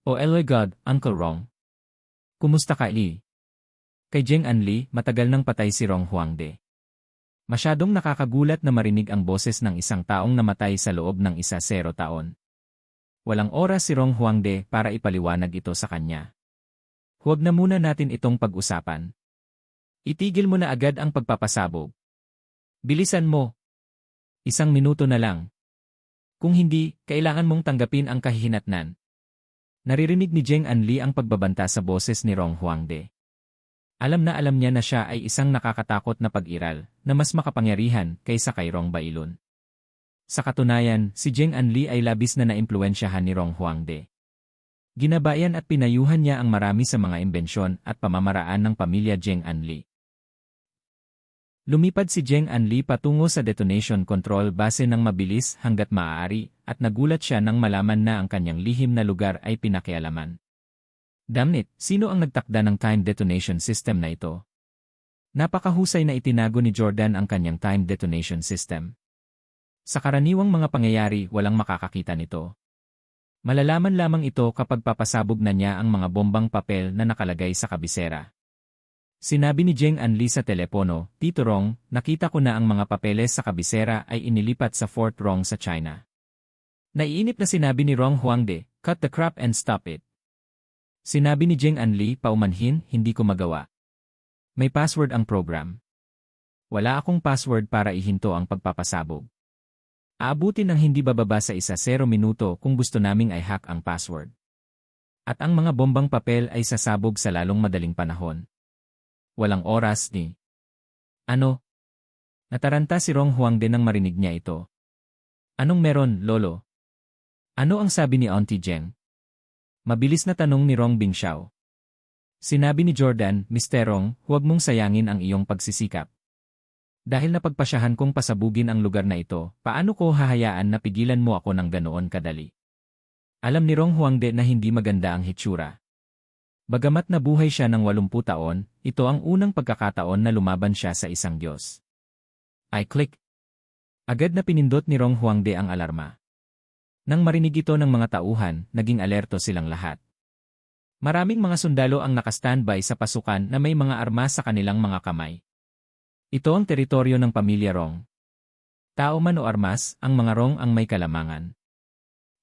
Oh my God, Uncle Rong. Kumusta ka, Li? Kay Zheng Anli, matagal nang patay si Rong Huangde. Masyadong nakakagulat na marinig ang boses ng isang taong namatay sa loob ng 10 taon. Walang oras si Rong Huangde para ipaliwanag ito sa kanya. Huwag na muna natin itong pag-usapan. Itigil mo na agad ang pagpapasabog. Bilisan mo. 1 minuto na lang. Kung hindi, kailangan mong tanggapin ang kahihinatnan. Naririnig ni Zheng Anli ang pagbabanta sa boses ni Rong Huangde. Alam niya na siya ay isang nakakatakot na pag-iral na mas makapangyarihan kaysa kay Rong Bailun. Sa katunayan, si Zheng Anli ay labis na naimpluwensyahan ni Rong Huangde. Ginabayan at pinayuhan niya ang marami sa mga imbensyon at pamamaraan ng pamilya Zheng Anli. Lumipad si Zheng Anli patungo sa detonation control base ng mabilis hanggat maaari at nagulat siya nang malaman na ang kanyang lihim na lugar ay pinakialaman. Damn it, sino ang nagtakda ng time detonation system na ito? Napakahusay na itinago ni Jordan ang kanyang time detonation system. Sa karaniwang mga pangyayari, walang makakakita nito. Malalaman lamang ito kapag papasabog na niya ang mga bombang papel na nakalagay sa kabisera. Sinabi ni Zheng Anli sa telepono, Tito Rong, nakita ko na ang mga papeles sa kabisera ay inilipat sa Fort Rong sa China. Naiinip na sinabi ni Rong Huangde, cut the crap and stop it. Sinabi ni Zheng Anli, paumanhin, hindi ko magawa. May password ang program. Wala akong password para ihinto ang pagpapasabog. Aabutin ng hindi bababa sa 0 minuto kung gusto naming i-hack ang password. At ang mga bombang papel ay sasabog sa lalong madaling panahon. Walang oras ni. Ano? Nataranta si Rong Huangde nang marinig niya ito. Anong meron, Lolo? Ano ang sabi ni Auntie Zheng? Mabilis na tanong ni Rong Bingxiao. Sinabi ni Jordan, Mr. Rong, huwag mong sayangin ang iyong pagsisikap. Dahil napagpasyahan kong pasabugin ang lugar na ito, paano ko hahayaan na pigilan mo ako ng ganoon kadali? Alam ni Rong Huangde na hindi maganda ang hitsura. Bagamat nabuhay siya ng 80 taon, ito ang unang pagkakataon na lumaban siya sa isang Diyos. I click. Agad na pinindot ni Rong Huangde ang alarma. Nang marinig ito ng mga tauhan, naging alerto silang lahat. Maraming mga sundalo ang nakastandby sa pasukan na may mga armas sa kanilang mga kamay. Ito ang teritoryo ng pamilya Rong. Tao man o armas, ang mga Rong ang may kalamangan.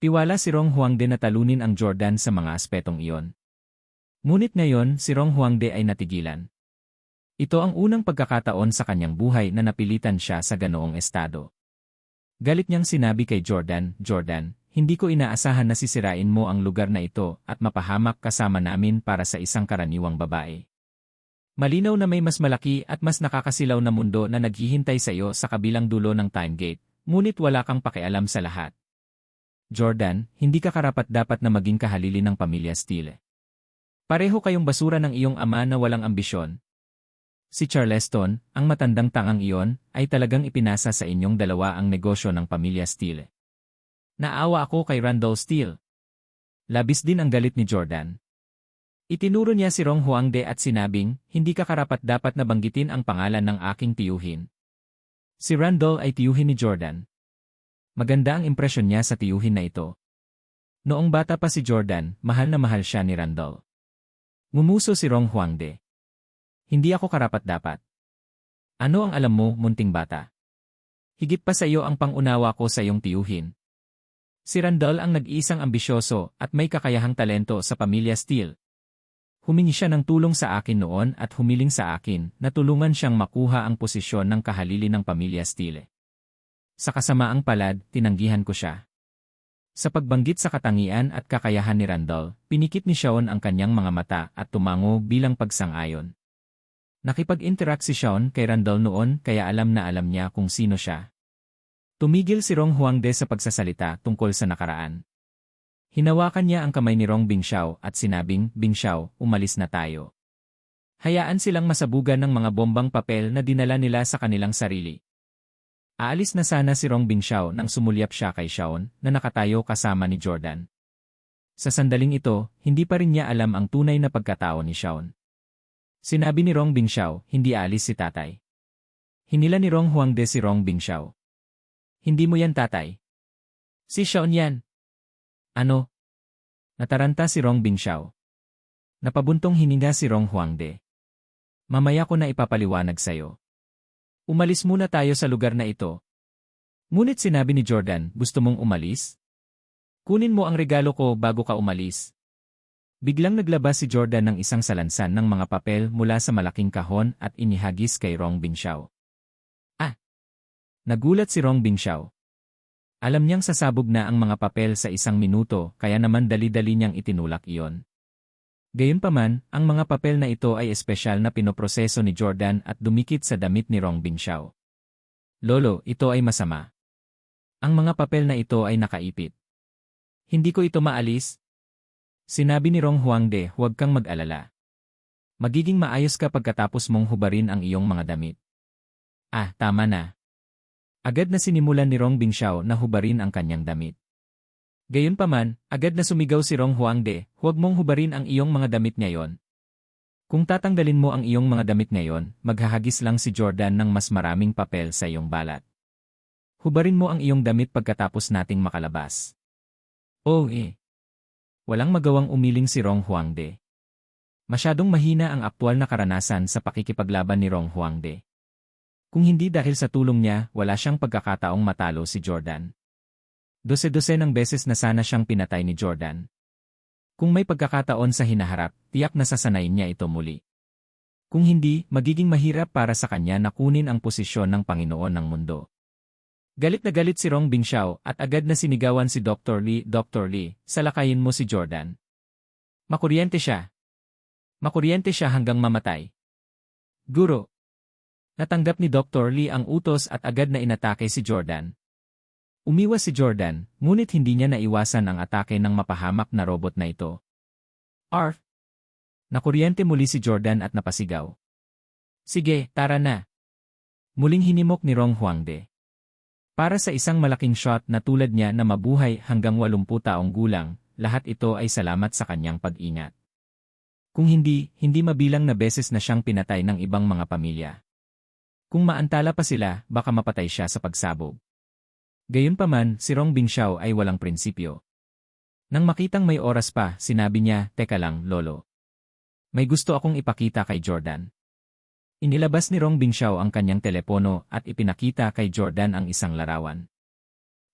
Tiwala si Rong Huangde na talunin ang Jordan sa mga aspetong iyon. Ngunit ngayon, si Rong Huangde ay natigilan. Ito ang unang pagkakataon sa kanyang buhay na napilitan siya sa ganoong estado. Galit niyang sinabi kay Jordan, Jordan, hindi ko inaasahan na sisirain mo ang lugar na ito at mapahamak kasama namin para sa isang karaniwang babae. Malinaw na may mas malaki at mas nakakasilaw na mundo na naghihintay sa iyo sa kabilang dulo ng time gate, ngunit wala kang pakialam sa lahat. Jordan, hindi ka karapat-dapat na maging kahalili ng pamilya Steele. Pareho kayong basura ng iyong ama na walang ambisyon. Si Charleston, ang matandang tangang iyon, ay talagang ipinasa sa inyong dalawa ang negosyo ng pamilya Steele. Naawa ako kay Randall Steele. Labis din ang galit ni Jordan. Itinuro niya si Rong Huangde at sinabing, hindi ka karapat-dapat na banggitin ang pangalan ng aking tiyuhin. Si Randall ay tiyuhin ni Jordan. Maganda ang impresyon niya sa tiyuhin na ito. Noong bata pa si Jordan, mahal na mahal siya ni Randall. Ngumuso si Rong Huangde. Hindi ako karapat-dapat. Ano ang alam mo, munting bata? Higit pa sa iyo ang pangunawa ko sa iyong tiyuhin. Si Randall ang nag-iisang ambisyoso at may kakayahang talento sa pamilya Steele. Humingi siya ng tulong sa akin noon at humiling sa akin na tulungan siyang makuha ang posisyon ng kahalili ng pamilya Steele. Sa kasamaang palad, tinanggihan ko siya. Sa pagbanggit sa katangian at kakayahan ni Randall, pinikit ni Sean ang kanyang mga mata at tumango bilang pagsang-ayon. Nakipag-interact si Sean kay Randall noon kaya alam na alam niya kung sino siya. Tumigil si Rong Huangde sa pagsasalita tungkol sa nakaraan. Hinawakan niya ang kamay ni Rong Bingxiao at sinabing, Bingxiao, umalis na tayo. Hayaan silang masabugan ng mga bombang papel na dinala nila sa kanilang sarili. Aalis na sana si Rong Bingxiao nang sumulyap siya kay Sean na nakatayo kasama ni Jordan. Sa sandaling ito, hindi pa rin niya alam ang tunay na pagkatao ni Sean. Sinabi ni Rong Bingxiao, hindi aalis si tatay. Hinila ni Rong Huangde si Rong Bingxiao. Hindi mo yan tatay. Si Sean yan. Ano? Nataranta si Rong Bingxiao. Napabuntong hininga si Rong Huangde. Mamaya ko na ipapaliwanag sa'yo. Umalis muna tayo sa lugar na ito. Ngunit sinabi ni Jordan, gusto mong umalis? Kunin mo ang regalo ko bago ka umalis. Biglang naglabas si Jordan ng isang salansan ng mga papel mula sa malaking kahon at inihagis kay Rong Bingxiao. Nagulat si Rong Bingxiao. Alam niyang sasabog na ang mga papel sa 1 minuto kaya naman dali-dali niyang itinulak iyon. Gayunpaman, ang mga papel na ito ay espesyal na pinoproseso ni Jordan at dumikit sa damit ni Rong Bingxiao. Lolo, ito ay masama. Ang mga papel na ito ay nakaipit. Hindi ko ito maalis. Sinabi ni Rong Huangde, huwag kang mag-alala. Magiging maayos ka pagkatapos mong hubarin ang iyong mga damit. Tama na. Agad na sinimulan ni Rong Bingxiao na hubarin ang kanyang damit. Gayunpaman, agad na sumigaw si Rong Huangde, huwag mong hubarin ang iyong mga damit ngayon. Kung tatanggalin mo ang iyong mga damit ngayon, maghahagis lang si Jordan ng mas maraming papel sa iyong balat. Hubarin mo ang iyong damit pagkatapos nating makalabas. Walang magawang umiling si Rong Huangde. Masyadong mahina ang aktwal na karanasan sa pakikipaglaban ni Rong Huangde. Kung hindi dahil sa tulong niya, wala siyang pagkakataong matalo si Jordan. Dose-dose ng beses na sana siyang pinatay ni Jordan. Kung may pagkakataon sa hinaharap, tiyak na sasanayin niya ito muli. Kung hindi, magiging mahirap para sa kanya na kunin ang posisyon ng Panginoon ng mundo. Galit na galit si Rong Bingxiao at agad na sinigawan si Dr. Lee, salakayin mo si Jordan. Makuryente siya. Makuryente siya hanggang mamatay. Guro. Natanggap ni Dr. Lee ang utos at agad na inatake si Jordan. Umiwas si Jordan, ngunit hindi niya naiwasan ang atake ng mapahamak na robot na ito. Arf! Nakuryente muli si Jordan at napasigaw. Sige, tara na. Muling hinimok ni Rong Huangde. Para sa isang malaking shot na tulad niya na mabuhay hanggang 80 taong gulang, lahat ito ay salamat sa kanyang pag-ingat. Kung hindi mabilang na beses na siyang pinatay ng ibang mga pamilya. Kung maantala pa sila, baka mapatay siya sa pagsabog. Gayunpaman, si Rong Bingxiao ay walang prinsipyo. Nang makitang may oras pa, sinabi niya, "Teka lang, Lolo. May gusto akong ipakita kay Jordan." Inilabas ni Rong Bingxiao ang kanyang telepono at ipinakita kay Jordan ang isang larawan.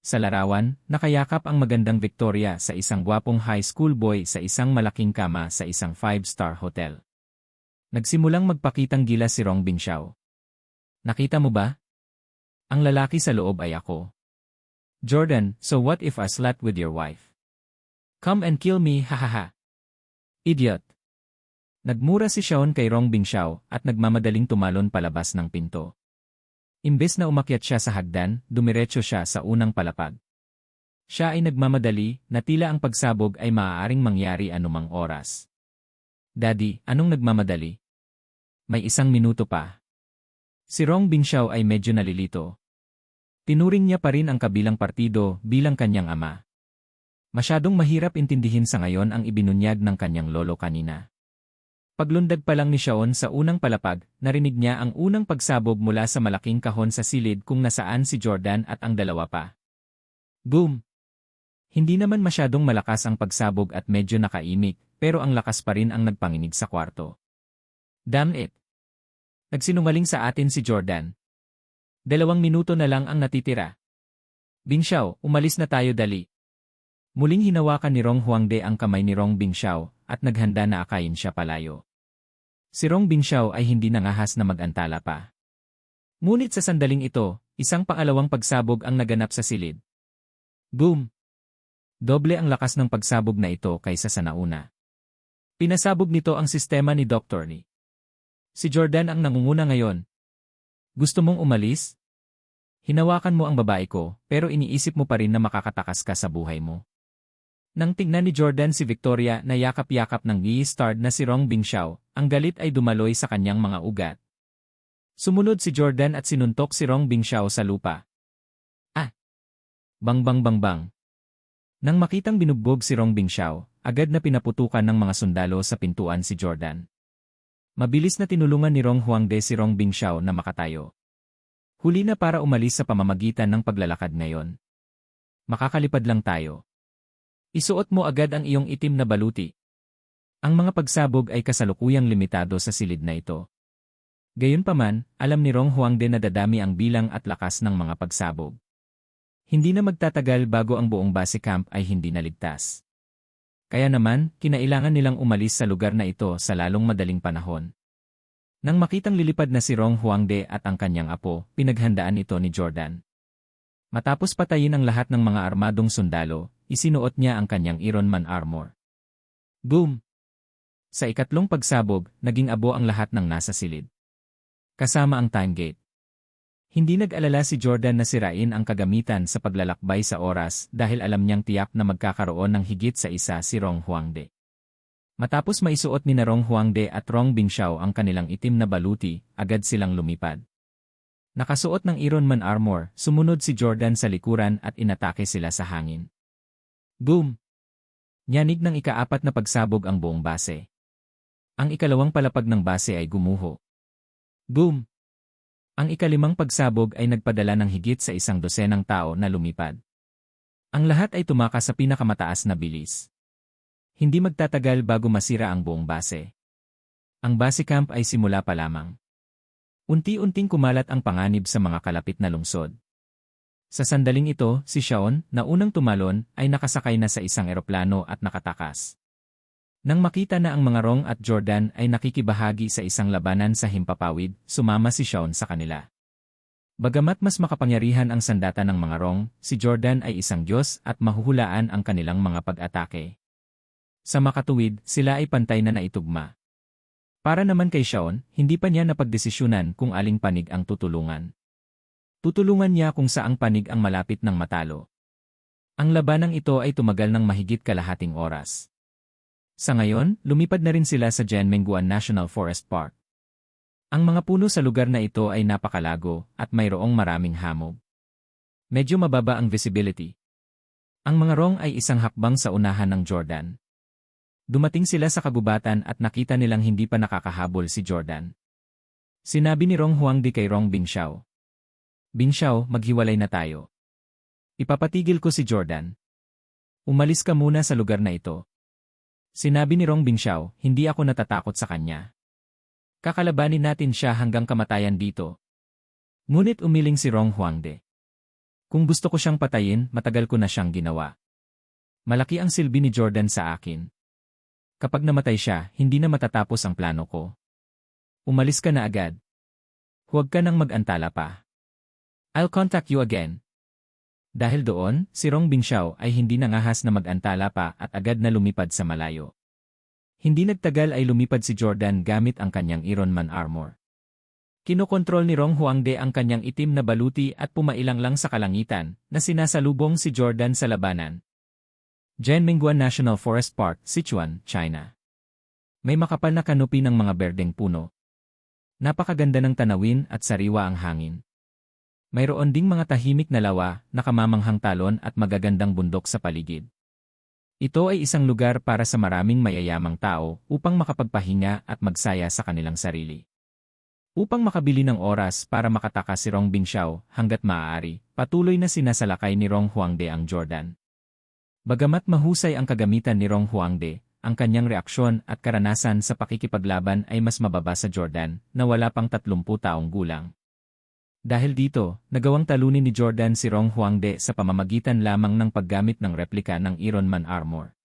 Sa larawan, nakayakap ang magandang Victoria sa isang gwapong high school boy sa isang malaking kama sa isang 5-star hotel. Nagsimulang magpakitang gilas si Rong Bingxiao. Nakita mo ba? Ang lalaki sa loob ay ako. Jordan, so what if I slept with your wife? Come and kill me, hahaha. Idiot. Nagmura si Shaon kay Rong Bingxiao at nagmamadaling tumalon palabas ng pinto. Imbes na umakyat siya sa hagdan, dumiretso siya sa unang palapag. Siya ay nagmamadali na tila ang pagsabog ay maaaring mangyari anumang oras. Daddy, anong nagmamadali? May 1 minuto pa. Si Rong Bingxiao ay medyo nalilito. Tinuring niya pa rin ang kabilang partido bilang kanyang ama. Masyadong mahirap intindihin sa ngayon ang ibinunyag ng kanyang lolo kanina. Paglundag pa lang ni Shaon sa unang palapag, narinig niya ang unang pagsabog mula sa malaking kahon sa silid kung nasaan si Jordan at ang dalawa pa. Boom! Hindi naman masyadong malakas ang pagsabog at medyo nakaimik, pero ang lakas pa rin ang nagpanginig sa kwarto. Damn it! Nagsinungaling sa atin si Jordan. 2 minuto na lang ang natitira. Bingxiao, umalis na tayo dali. Muling hinawakan ni Rong Huangde ang kamay ni Rong Bingxiao at naghanda na akayin siya palayo. Si Rong Bingxiao ay hindi nangahas na mag-antala pa. Ngunit sa sandaling ito, isang pangalawang pagsabog ang naganap sa silid. Boom! Doble ang lakas ng pagsabog na ito kaysa sa nauna. Pinasabog nito ang sistema ni Dr. Lee. Si Jordan ang nangunguna ngayon. Gusto mong umalis? Hinawakan mo ang babae ko, pero iniisip mo pa rin na makakatakas ka sa buhay mo. Nang tingnan ni Jordan si Victoria na yakap-yakap ng starred na si Rong Bingxiao, ang galit ay dumaloy sa kanyang mga ugat. Sumunod si Jordan at sinuntok si Rong Bingxiao sa lupa. Ah! Bang bang bang bang. Nang makitang binugbog si Rong Bingxiao, agad na pinaputukan ng mga sundalo sa pintuan si Jordan. Mabilis na tinulungan ni Rong Huangde si Rong Bingxiao na makatayo. Huli na para umalis sa pamamagitan ng paglalakad ngayon. Makakalipad lang tayo. Isuot mo agad ang iyong itim na baluti. Ang mga pagsabog ay kasalukuyang limitado sa silid na ito. Gayunpaman, alam ni Rong Huangde na dadami ang bilang at lakas ng mga pagsabog. Hindi na magtatagal bago ang buong base camp ay hindi naligtas. Kaya naman, kinailangan nilang umalis sa lugar na ito sa lalong madaling panahon. Nang makitang lilipad na si Rong Huangde at ang kanyang apo, pinaghandaan ito ni Jordan. Matapos patayin ang lahat ng mga armadong sundalo, isinuot niya ang kanyang Iron Man armor. Boom! Sa ikatlong pagsabog, naging abo ang lahat ng nasa silid. Kasama ang time gate. Hindi nag-alala si Jordan na sirain ang kagamitan sa paglalakbay sa oras dahil alam niyang tiyak na magkakaroon ng higit sa isa si Rong Huangde. Matapos maisuot ni na Rong Huangde at Rong Bingxiao ang kanilang itim na baluti, agad silang lumipad. Nakasuot ng Iron Man armor, sumunod si Jordan sa likuran at inatake sila sa hangin. Boom! Nyanig ng ika-4 na pagsabog ang buong base. Ang ikalawang palapag ng base ay gumuho. Boom! Ang ika-5 pagsabog ay nagpadala ng higit sa 100 tao na lumipad. Ang lahat ay tumakas sa pinakamataas na bilis. Hindi magtatagal bago masira ang buong base. Ang base camp ay simula pa lamang. Unti-unting kumalat ang panganib sa mga kalapit na lungsod. Sa sandaling ito, si Shaon, na unang tumalon, ay nakasakay na sa isang eroplano at nakatakas. Nang makita na ang mga Rong at Jordan ay nakikibahagi sa isang labanan sa himpapawid, sumama si Shaon sa kanila. Bagamat mas makapangyarihan ang sandata ng mga Rong, si Jordan ay isang Diyos at mahuhulaan ang kanilang mga pag-atake. Sa makatuwid, sila ay pantay na naitugma. Para naman kay Shaon, hindi pa niya napagdesisyunan kung aling panig ang tutulungan. Tutulungan niya kung saang panig ang malapit ng matalo. Ang labanang ito ay tumagal ng mahigit kalahating oras. Sa ngayon, lumipad na rin sila sa Jianmenguan National Forest Park. Ang mga puno sa lugar na ito ay napakalago at mayroong maraming hamog. Medyo mababa ang visibility. Ang mga Rong ay isang hakbang sa unahan ng Jordan. Dumating sila sa kagubatan at nakita nilang hindi pa nakakahabol si Jordan. Sinabi ni Rong Huangdi kay Rong Bingxiao. Bingxiao, maghiwalay na tayo. Ipapatigil ko si Jordan. Umalis ka muna sa lugar na ito. Sinabi ni Rong Bingxiao, hindi ako natatakot sa kanya. Kakalabanin natin siya hanggang kamatayan dito. Ngunit umiling si Rong Huangdi. Kung gusto ko siyang patayin, matagal ko na siyang ginawa. Malaki ang silbi ni Jordan sa akin. Kapag namatay siya, hindi na matatapos ang plano ko. Umalis ka na agad. Huwag ka nang mag-antala pa. I'll contact you again. Dahil doon, si Rong Bingxiao ay hindi nangahas na mag-antala pa at agad na lumipad sa malayo. Hindi nagtagal ay lumipad si Jordan gamit ang kanyang Iron Man armor. Kinokontrol ni Rong Huangdi ang kanyang itim na baluti at pumailang lang sa kalangitan na sinasalubong si Jordan sa labanan. Jianmenguan National Forest Park, Sichuan, China. May makapal na kanopi ng mga berdeng puno. Napakaganda ng tanawin at sariwa ang hangin. Mayroon ding mga tahimik na lawa, nakamamanghang talon at magagandang bundok sa paligid. Ito ay isang lugar para sa maraming mayayamang tao upang makapagpahinga at magsaya sa kanilang sarili. Upang makabili ng oras para makatakas si Rong Bingxiao hanggat maaari, patuloy na sinasalakay ni Rong Huangdi ang Jordan. Bagamat mahusay ang kagamitan ni Rong Huangdi, ang kanyang reaksyon at karanasan sa pakikipaglaban ay mas mababa sa Jordan na wala pang 30 taong gulang. Dahil dito, nagawang talunin ni Jordan si Rong Huangdi sa pamamagitan lamang ng paggamit ng replika ng Iron Man armor.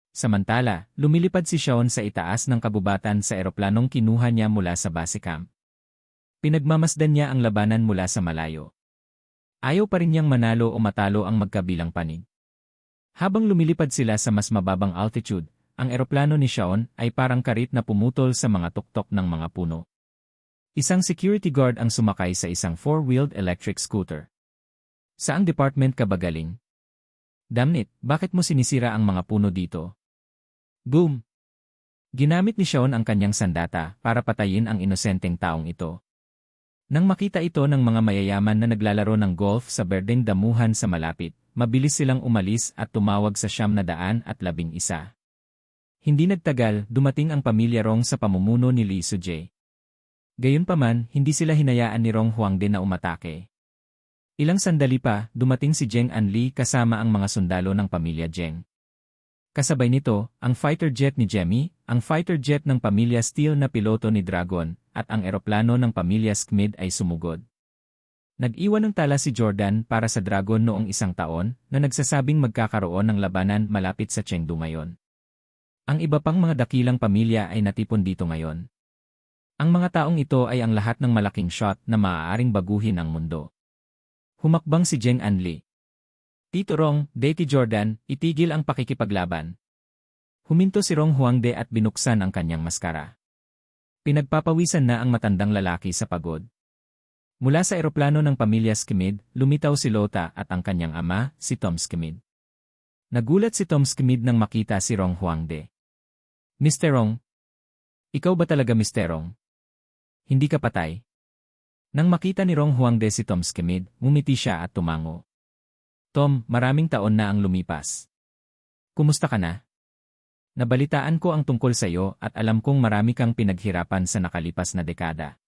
Samantala, lumilipad si Shaon sa itaas ng kabubatan sa eroplanong kinuha niya mula sa base camp. Pinagmamasdan niya ang labanan mula sa malayo. Ayaw pa rin niyang manalo o matalo ang magkabilang panig. Habang lumilipad sila sa mas mababang altitude, ang eroplano ni Shaon ay parang karit na pumutol sa mga tuktok ng mga puno. Isang security guard ang sumakay sa isang four-wheeled electric scooter. Saang department ka ba galing? Damnit, bakit mo sinisira ang mga puno dito? Boom! Ginamit ni Shaon ang kanyang sandata para patayin ang inosenteng taong ito. Nang makita ito ng mga mayayaman na naglalaro ng golf sa berdeng damuhan sa malapit, mabilis silang umalis at tumawag sa 911. Hindi nagtagal, dumating ang pamilya Rong sa pamumuno ni Li Sujie. Gayunpaman, hindi sila hinayaan ni Rong Huangdi na umatake. Ilang sandali pa, dumating si Zheng Anli kasama ang mga sundalo ng pamilya Zheng. Kasabay nito, ang fighter jet ni Jemmy, ang fighter jet ng pamilya Steele na piloto ni Dragon, at ang eroplano ng pamilya Schmid ay sumugod. Nag-iwan ng tala si Jordan para sa Dragon noong 1 taon na nagsasabing magkakaroon ng labanan malapit sa Chengdu ngayon. Ang iba pang mga dakilang pamilya ay natipon dito ngayon. Ang mga taong ito ay ang lahat ng malaking shot na maaaring baguhin ang mundo. Humakbang si Zheng Anli. Tito Rong, Deti Jordan, itigil ang pakikipaglaban. Huminto si Rong Huangdi at binuksan ang kanyang maskara. Pinagpapawisan na ang matandang lalaki sa pagod. Mula sa eroplano ng pamilya Schmid, lumitaw si Lota at ang kanyang ama, si Tom Schmid. Nagulat si Tom Schmid nang makita si Rong Huangdi. Mr. Rong? Ikaw ba talaga Mr. Rong? Hindi ka patay. Nang makita ni Rong Huangdi si Tom Schmid, ngumiti siya at tumango. Tom, maraming taon na ang lumipas. Kumusta ka na? Nabalitaan ko ang tungkol sa iyo at alam kong marami kang pinaghirapan sa nakalipas na dekada.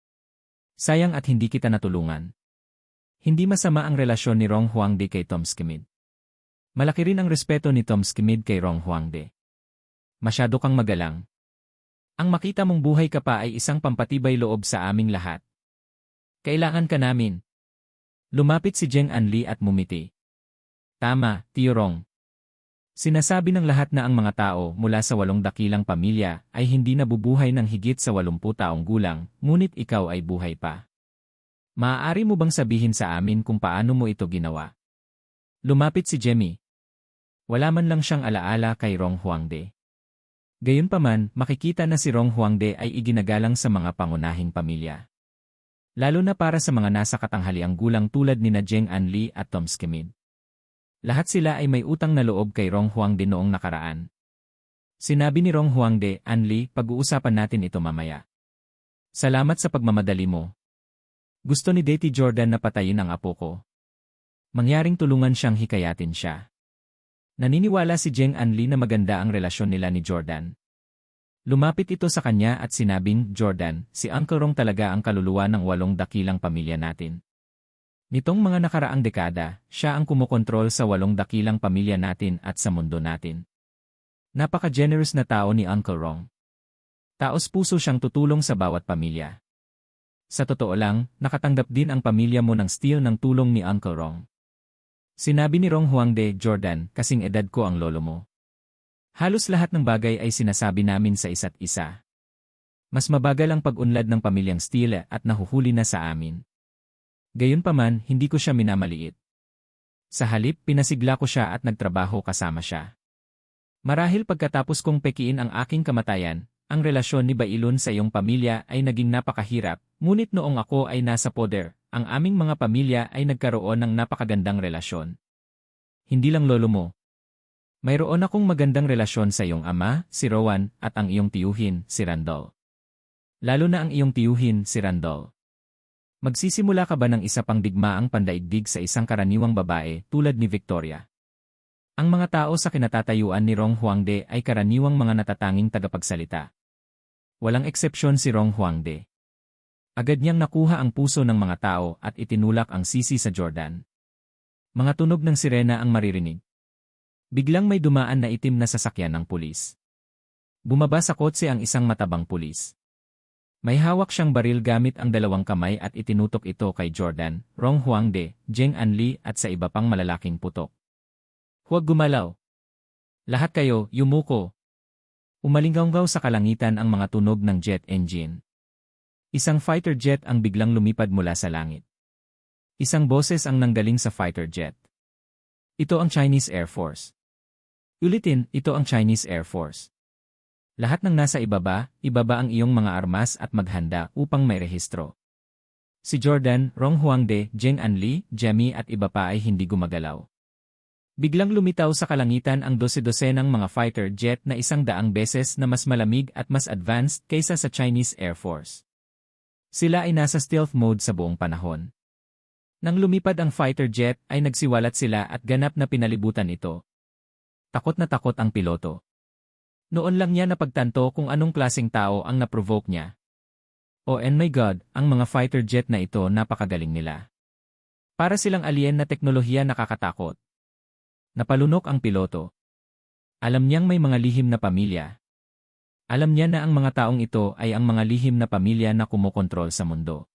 Sayang at hindi kita natulungan. Hindi masama ang relasyon ni Rong Huangdi kay Tom Schmid. Malaki rin ang respeto ni Tom Schmid kay Rong Huangdi. Masyado kang magalang. Ang makita mong buhay ka pa ay isang pampatibay loob sa aming lahat. Kailangan ka namin. Lumapit si Zheng Anli at mumiti. Tama, Tio Rong. Sinasabi ng lahat na ang mga tao mula sa 8 dakilang pamilya ay hindi nabubuhay ng higit sa 80 taong gulang, ngunit ikaw ay buhay pa. Maaari mo bang sabihin sa amin kung paano mo ito ginawa? Lumapit si Jemmy. Wala man lang siyang alaala kay Rong Huangdi. Gayunpaman, makikita na si Rong Huangdi ay iginagalang sa mga pangunahing pamilya. Lalo na para sa mga nasa katanghaliang gulang tulad ni Zheng Anli at Tom Schmid. Lahat sila ay may utang na loob kay Rong Huangdi noong nakaraan. Sinabi ni Rong Huangde, Anli, pag-uusapan natin ito mamaya. Salamat sa pagmamadali mo. Gusto ni Daty Jordan na patayin ang apo ko. Mangyaring tulungan siyang hikayatin siya. Naniniwala si Jeng Anli na maganda ang relasyon nila ni Jordan. Lumapit ito sa kanya at sinabing, Jordan, si Uncle Rong talaga ang kaluluwa ng 8 dakilang pamilya natin. Nitong mga nakaraang dekada, siya ang kumokontrol sa 8 dakilang pamilya natin at sa mundo natin. Napaka-generous na tao ni Uncle Rong. Taos-puso siyang tutulong sa bawat pamilya. Sa totoo lang, nakatanggap din ang pamilya mo ng steal ng tulong ni Uncle Rong. Sinabi ni Rong Huangde, Jordan, kasing edad ko ang lolo mo. Halos lahat ng bagay ay sinasabi namin sa isa't isa. Mas mabagal ang pag-unlad ng pamilyang Steele at nahuhuli na sa amin. Gayunpaman, hindi ko siya minamaliit. Sa halip, pinasigla ko siya at nagtrabaho kasama siya. Marahil pagkatapos kong pekiin ang aking kamatayan, ang relasyon ni Bailon sa iyong pamilya ay naging napakahirap, ngunit noong ako ay nasa poder, ang aming mga pamilya ay nagkaroon ng napakagandang relasyon. Hindi lang lolo mo. Mayroon akong magandang relasyon sa iyong ama, si Rowan, at ang iyong tiyuhin, si Randall. Lalo na ang iyong tiyuhin, si Randall. Magsisimula ka ba ng isa pang digmaang pandaigdig sa isang karaniwang babae tulad ni Victoria? Ang mga tao sa kinatatayuan ni Rong Huangde ay karaniwang mga natatanging tagapagsalita. Walang eksepsyon si Rong Huangde. Agad niyang nakuha ang puso ng mga tao at itinulak ang sisi sa Jordan. Mga tunog ng sirena ang maririnig. Biglang may dumaan na itim na sasakyan ng pulis. Bumaba sa kotse ang isang matabang pulis. May hawak siyang baril gamit ang 2 kamay at itinutok ito kay Jordan, Rong Huangde, Jeng Anli at sa iba pang malalaking putok. Huwag gumalaw. Lahat kayo, yumuko. Umalinggaw sa kalangitan ang mga tunog ng jet engine. Isang fighter jet ang biglang lumipad mula sa langit. Isang boses ang nanggaling sa fighter jet. Ito ang Chinese Air Force. Ulitin, ito ang Chinese Air Force. Lahat ng nasa ibaba ang iyong mga armas at maghanda upang may rehistro. Si Jordan, Rong Huangde, Jeng Anli, Jemmy at iba pa ay hindi gumagalaw. Biglang lumitaw sa kalangitan ang 12-dosenang mga fighter jet na 100 beses na mas malamig at mas advanced kaysa sa Chinese Air Force. Sila ay nasa stealth mode sa buong panahon. Nang lumipad ang fighter jet ay nagsiwalat sila at ganap na pinalibutan ito. Takot na takot ang piloto. Noon lang niya napagtanto kung anong klaseng tao ang naprovoke niya. Oh and my God, ang mga fighter jet na ito napakagaling nila. Para silang alien na teknolohiya nakakatakot. Napalunok ang piloto. Alam niyang may mga lihim na pamilya. Alam niya na ang mga taong ito ay ang mga lihim na pamilya na kumokontrol sa mundo.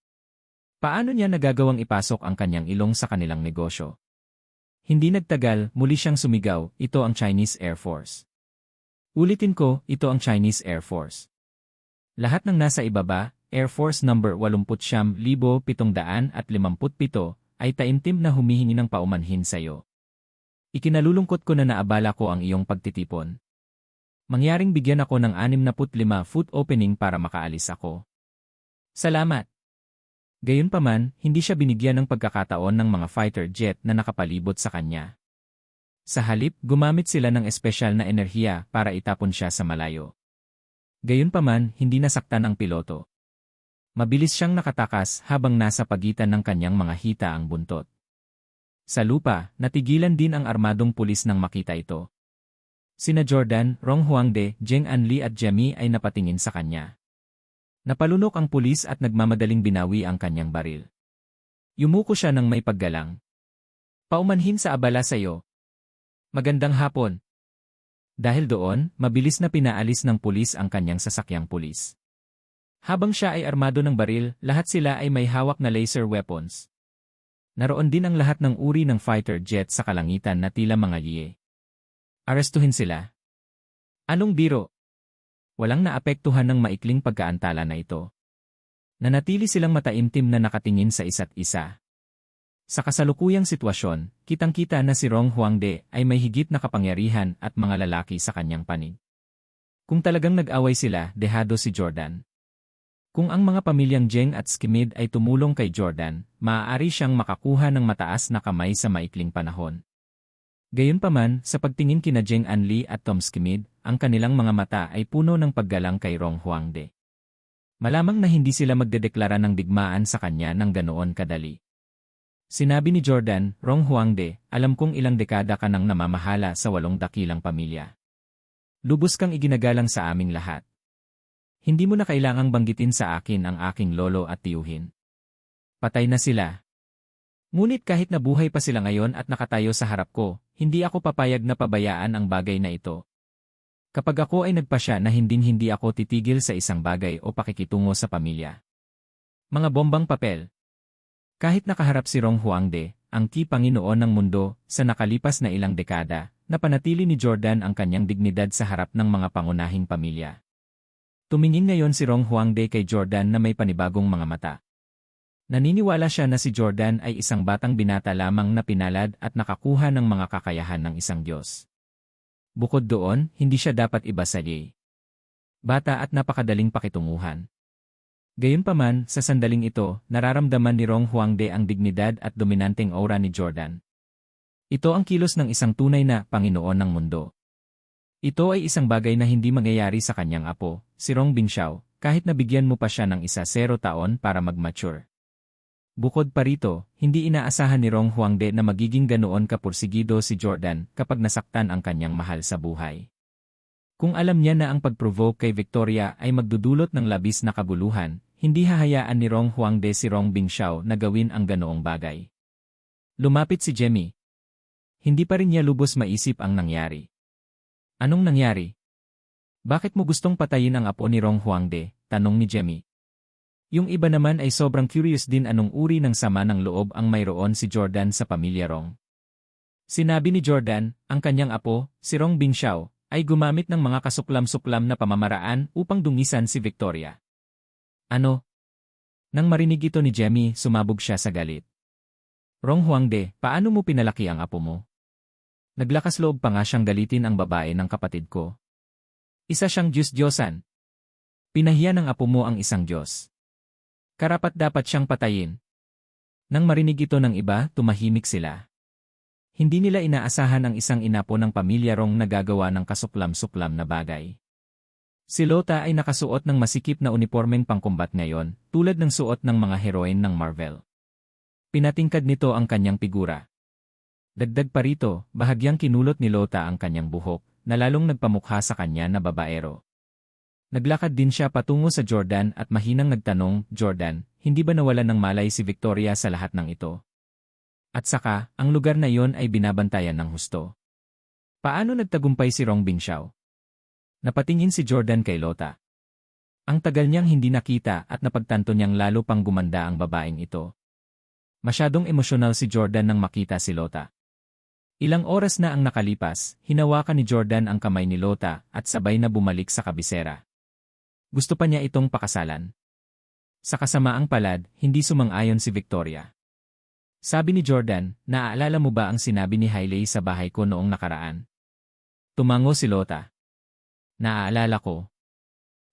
Paano niya nagagawang ipasok ang kanyang ilong sa kanilang negosyo? Hindi nagtagal, muli siyang sumigaw, ito ang Chinese Air Force. Ulitin ko, ito ang Chinese Air Force. Lahat ng nasa ibaba, Air Force number 89,757 ay taimtim na humihingi ng paumanhin sa iyo. Ikinalulungkot ko na naabala ko ang iyong pagtitipon. Mangyaring bigyan ako ng 65-foot opening para makaalis ako. Salamat. Gayunpaman, hindi siya binigyan ng pagkakataon ng mga fighter jet na nakapalibot sa kanya. Sa halip, gumamit sila ng espesyal na enerhiya para itapon siya sa malayo. Gayunpaman, hindi nasaktan ang piloto. Mabilis siyang nakatakas habang nasa pagitan ng kanyang mga hita ang buntot. Sa lupa, natigilan din ang armadong pulis nang makita ito. Sina Jordan, Rong Huangde, Jeng Anli at Jemmy ay napatingin sa kanya. Napalunok ang pulis at nagmamadaling binawi ang kanyang baril. Yumuko siya ng may paggalang. Paumanhin sa abala sa iyo. Magandang hapon. Dahil doon, mabilis na pinaalis ng pulis ang kanyang sasakyang pulis. Habang siya ay armado ng baril, lahat sila ay may hawak na laser weapons. Naroon din ang lahat ng uri ng fighter jet sa kalangitan na tila mga liye. Arestuhin sila. Anong biro? Walang naapektuhan ng maikling pagkaantala na ito. Nanatili silang mataimtim na nakatingin sa isa't isa. Sa kasalukuyang sitwasyon, kitang-kita na si Rong Huangde ay may higit na kapangyarihan at mga lalaki sa kanyang panig. Kung talagang nag-away sila, dehado si Jordan. Kung ang mga pamilyang Jeng at Skimid ay tumulong kay Jordan, maaari siyang makakuha ng mataas na kamay sa maikling panahon. Gayunpaman, sa pagtingin kina Jeng Anli at Tom Skimid, ang kanilang mga mata ay puno ng paggalang kay Rong Huangde. Malamang na hindi sila magdedeklara ng digmaan sa kanya ng ganoon kadali. Sinabi ni Jordan, Rong Huangde, alam kong ilang dekada ka nang namamahala sa 8 dakilang pamilya. Lubos kang iginagalang sa aming lahat. Hindi mo na kailangang banggitin sa akin ang aking lolo at tiyuhin. Patay na sila. Ngunit kahit nabuhay pa sila ngayon at nakatayo sa harap ko, hindi ako papayag na pabayaan ang bagay na ito. Kapag ako ay nagpasya na hindi ako titigil sa isang bagay o pakikitungo sa pamilya. Mga bombang papel. Kahit nakaharap si Rong Huangde, ang Panginoon ng mundo, sa nakalipas na ilang dekada, napanatili ni Jordan ang kanyang dignidad sa harap ng mga pangunahing pamilya. Tumingin ngayon si Rong Huangde kay Jordan na may panibagong mga mata. Naniniwala siya na si Jordan ay isang batang binata lamang na pinalad at nakakuha ng mga kakayahan ng isang Diyos. Bukod doon, hindi siya dapat iba sa liye. Bata at napakadaling pakitunguhan. Gayunpaman, sa sandaling ito, nararamdaman ni Rong Huangde ang dignidad at dominanteng aura ni Jordan. Ito ang kilos ng isang tunay na Panginoon ng mundo. Ito ay isang bagay na hindi mangyayari sa kanyang apo, si Rong Bingxiao, kahit nabigyan mo pa siya ng 0 taon para mag-mature. Bukod pa rito, hindi inaasahan ni Rong Huangde na magiging ganoon kapursigido si Jordan kapag nasaktan ang kanyang mahal sa buhay. Kung alam niya na ang pag-provoke kay Victoria ay magdudulot ng labis na kabuluhan, hindi hahayaan ni Rong Huangde si Rong Bingxiao na gawin ang ganoong bagay. Lumapit si Jemmy. Hindi pa rin niya lubos maisip ang nangyari. Anong nangyari? Bakit mo gustong patayin ang apo ni Rong Huangde? Tanong ni Jemmy. Yung iba naman ay sobrang curious din anong uri ng sama ng loob ang mayroon si Jordan sa pamilya Rong. Sinabi ni Jordan, ang kanyang apo, si Rong Bingxiao, ay gumamit ng mga kasuklam-suklam na pamamaraan upang dungisan si Victoria. Ano? Nang marinig ito ni Jemmy, sumabog siya sa galit. Rong Huangde, paano mo pinalaki ang apo mo? Naglakas loob pa nga siyang galitin ang babae ng kapatid ko. Isa siyang Diyos-Diyosan. Pinahiya ng apo mo ang isang Diyos. Karapat dapat siyang patayin. Nang marinig ito ng iba, tumahimik sila. Hindi nila inaasahan ang isang inapo ng pamilya Rong na gagawa ng kasuklam-suklam na bagay. Si Lota ay nakasuot ng masikip na unipormeng pangkumbat ngayon, tulad ng suot ng mga heroine ng Marvel. Pinatingkad nito ang kanyang figura. Dagdag pa rito, bahagyang kinulot ni Lota ang kanyang buhok, na lalong nagpamukha sa kanya na babaero. Naglakad din siya patungo sa Jordan at mahinang nagtanong, Jordan, hindi ba nawalan ng malay si Victoria sa lahat ng ito? At saka, ang lugar na iyon ay binabantayan ng husto. Paano nagtagumpay si Rong Bingxiao? Napatingin si Jordan kay Lota. Ang tagal niyang hindi nakita at napagtanto niyang lalo pang gumanda ang babaeng ito. Masyadong emosyonal si Jordan nang makita si Lota. Ilang oras na ang nakalipas, hinawakan ni Jordan ang kamay ni Lota at sabay na bumalik sa kabisera. Gusto pa niya itong pakasalan. Sa kasamaang palad, hindi sumang-ayon si Victoria. Sabi ni Jordan, naaalala mo ba ang sinabi ni Hailey sa bahay ko noong nakaraan? Tumango si Lota. Naaalala ko.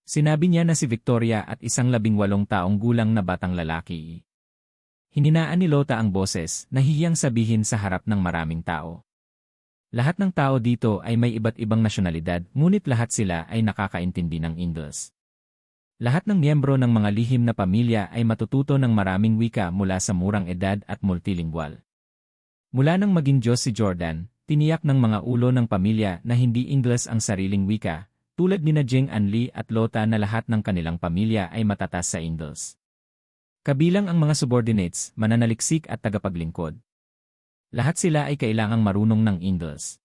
Sinabi niya na si Victoria at isang 18 taong gulang na batang lalaki. Hininaan ni Lota ang boses, nahihiyang sabihin sa harap ng maraming tao. Lahat ng tao dito ay may iba't ibang nasyonalidad, ngunit lahat sila ay nakakaintindi ng Ingles. Lahat ng miyembro ng mga lihim na pamilya ay matututo ng maraming wika mula sa murang edad at multilingual. Mula nang maging Diyos si Jordan, tiniyak ng mga ulo ng pamilya na hindi Ingles ang sariling wika, tulad nina Jing Anli at Lota na lahat ng kanilang pamilya ay matatas sa Ingles. Kabilang ang mga subordinates, mananaliksik at tagapaglingkod. Lahat sila ay kailangang marunong ng Ingles.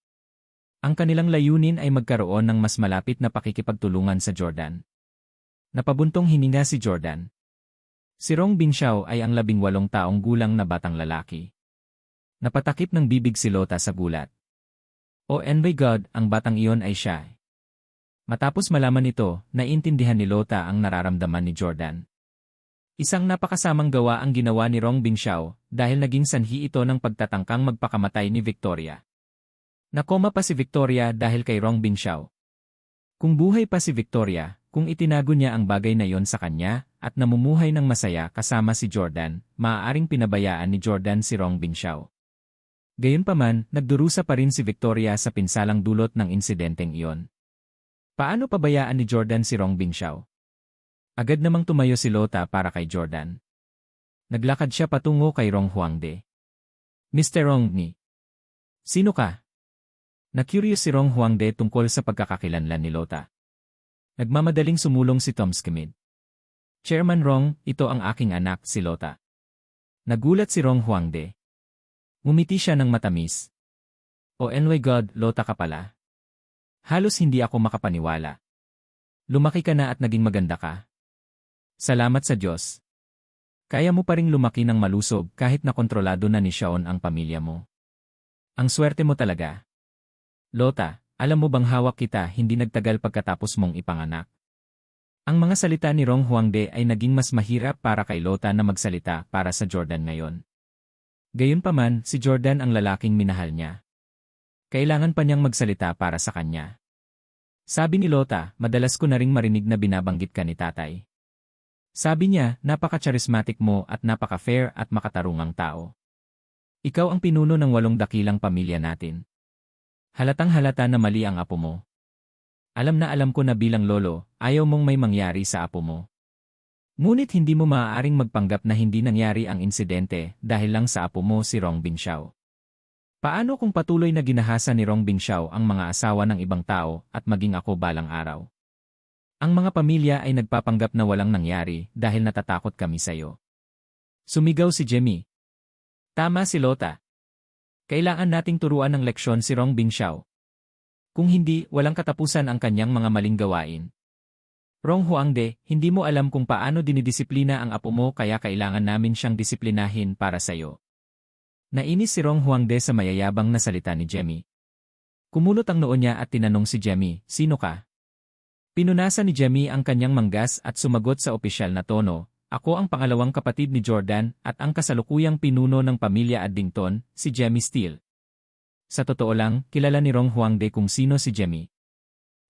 Ang kanilang layunin ay magkaroon ng mas malapit na pakikipagtulungan sa Jordan. Napabuntong hininga si Jordan. Si Rong Bingxiao ay ang 18 taong gulang na batang lalaki. Napatakip ng bibig si Lota sa gulat. Oh and my God, ang batang iyon ay siya. Matapos malaman ito, naiintindihan ni Lota ang nararamdaman ni Jordan. Isang napakasamang gawa ang ginawa ni Rong Bingxiao dahil naging sanhi ito ng pagtatangkang magpakamatay ni Victoria. Nakoma pa si Victoria dahil kay Rong Bingxiao. Kung buhay pa si Victoria, kung itinago niya ang bagay na yon sa kanya at namumuhay ng masaya kasama si Jordan, maaaring pinabayaan ni Jordan si Rong Bingxiao. Gayunpaman, nagdurusa pa rin si Victoria sa pinsalang dulot ng insidenteng iyon. Paano pabayaan ni Jordan si Rong Bingxiao? Agad namang tumayo si Lota para kay Jordan. Naglakad siya patungo kay Rong Huangde. Mr. Rong ni. Sino ka? Na-curious si Rong Huangde tungkol sa pagkakakilanlan ni Lota. Nagmamadaling sumulong si Tom Schmidt. Chairman Rong, ito ang aking anak, si Lota. Nagulat si Rong Huangde. Ngumiti siya ng matamis. Oh my God, Lota ka pala. Halos hindi ako makapaniwala. Lumaki ka na at naging maganda ka. Salamat sa Diyos. Kaya mo pa ring lumaki ng malusog kahit na kontrolado na ni Shaon ang pamilya mo. Ang swerte mo talaga. Lota, alam mo bang hawak kita hindi nagtagal pagkatapos mong ipanganak? Ang mga salita ni Rong Huangde ay naging mas mahirap para kay Lota na magsalita para sa Jordan ngayon. Gayunpaman, si Jordan ang lalaking minahal niya. Kailangan pa niyang magsalita para sa kanya. Sabi ni Lota, madalas ko na ring marinig na binabanggit ka ni tatay. Sabi niya, napaka-charismatic mo at napaka-fair at makatarungang tao. Ikaw ang pinuno ng 8 dakilang pamilya natin. Halatang-halata na mali ang apo mo. Alam na alam ko na bilang lolo, ayaw mong may mangyari sa apo mo. Ngunit hindi mo maaaring magpanggap na hindi nangyari ang insidente dahil lang sa apo mo si Rong Bingxiao. Paano kung patuloy na ginahasa ni Rong Bingxiao ang mga asawa ng ibang tao at maging ako balang araw? Ang mga pamilya ay nagpapanggap na walang nangyari dahil natatakot kami sa'yo. Sumigaw si Jemmy. Tama si Lota. Kailangan nating turuan ng leksyon si Rong Bingxiao. Kung hindi, walang katapusan ang kanyang mga maling gawain. Rong Huangde, hindi mo alam kung paano dinidisiplina ang apo mo kaya kailangan namin siyang disiplinahin para sa'yo. Nainis si Rong Huangde sa mayayabang na salita ni Jemmy. Kumunot ang noo niya at tinanong si Jemmy, sino ka? Pinunasan ni Jemmy ang kanyang manggas at sumagot sa opisyal na tono, ako ang pangalawang kapatid ni Jordan at ang kasalukuyang pinuno ng pamilya Addington, si Jemmy Steele. Sa totoo lang, kilala ni Rong Huangde kung sino si Jemmy.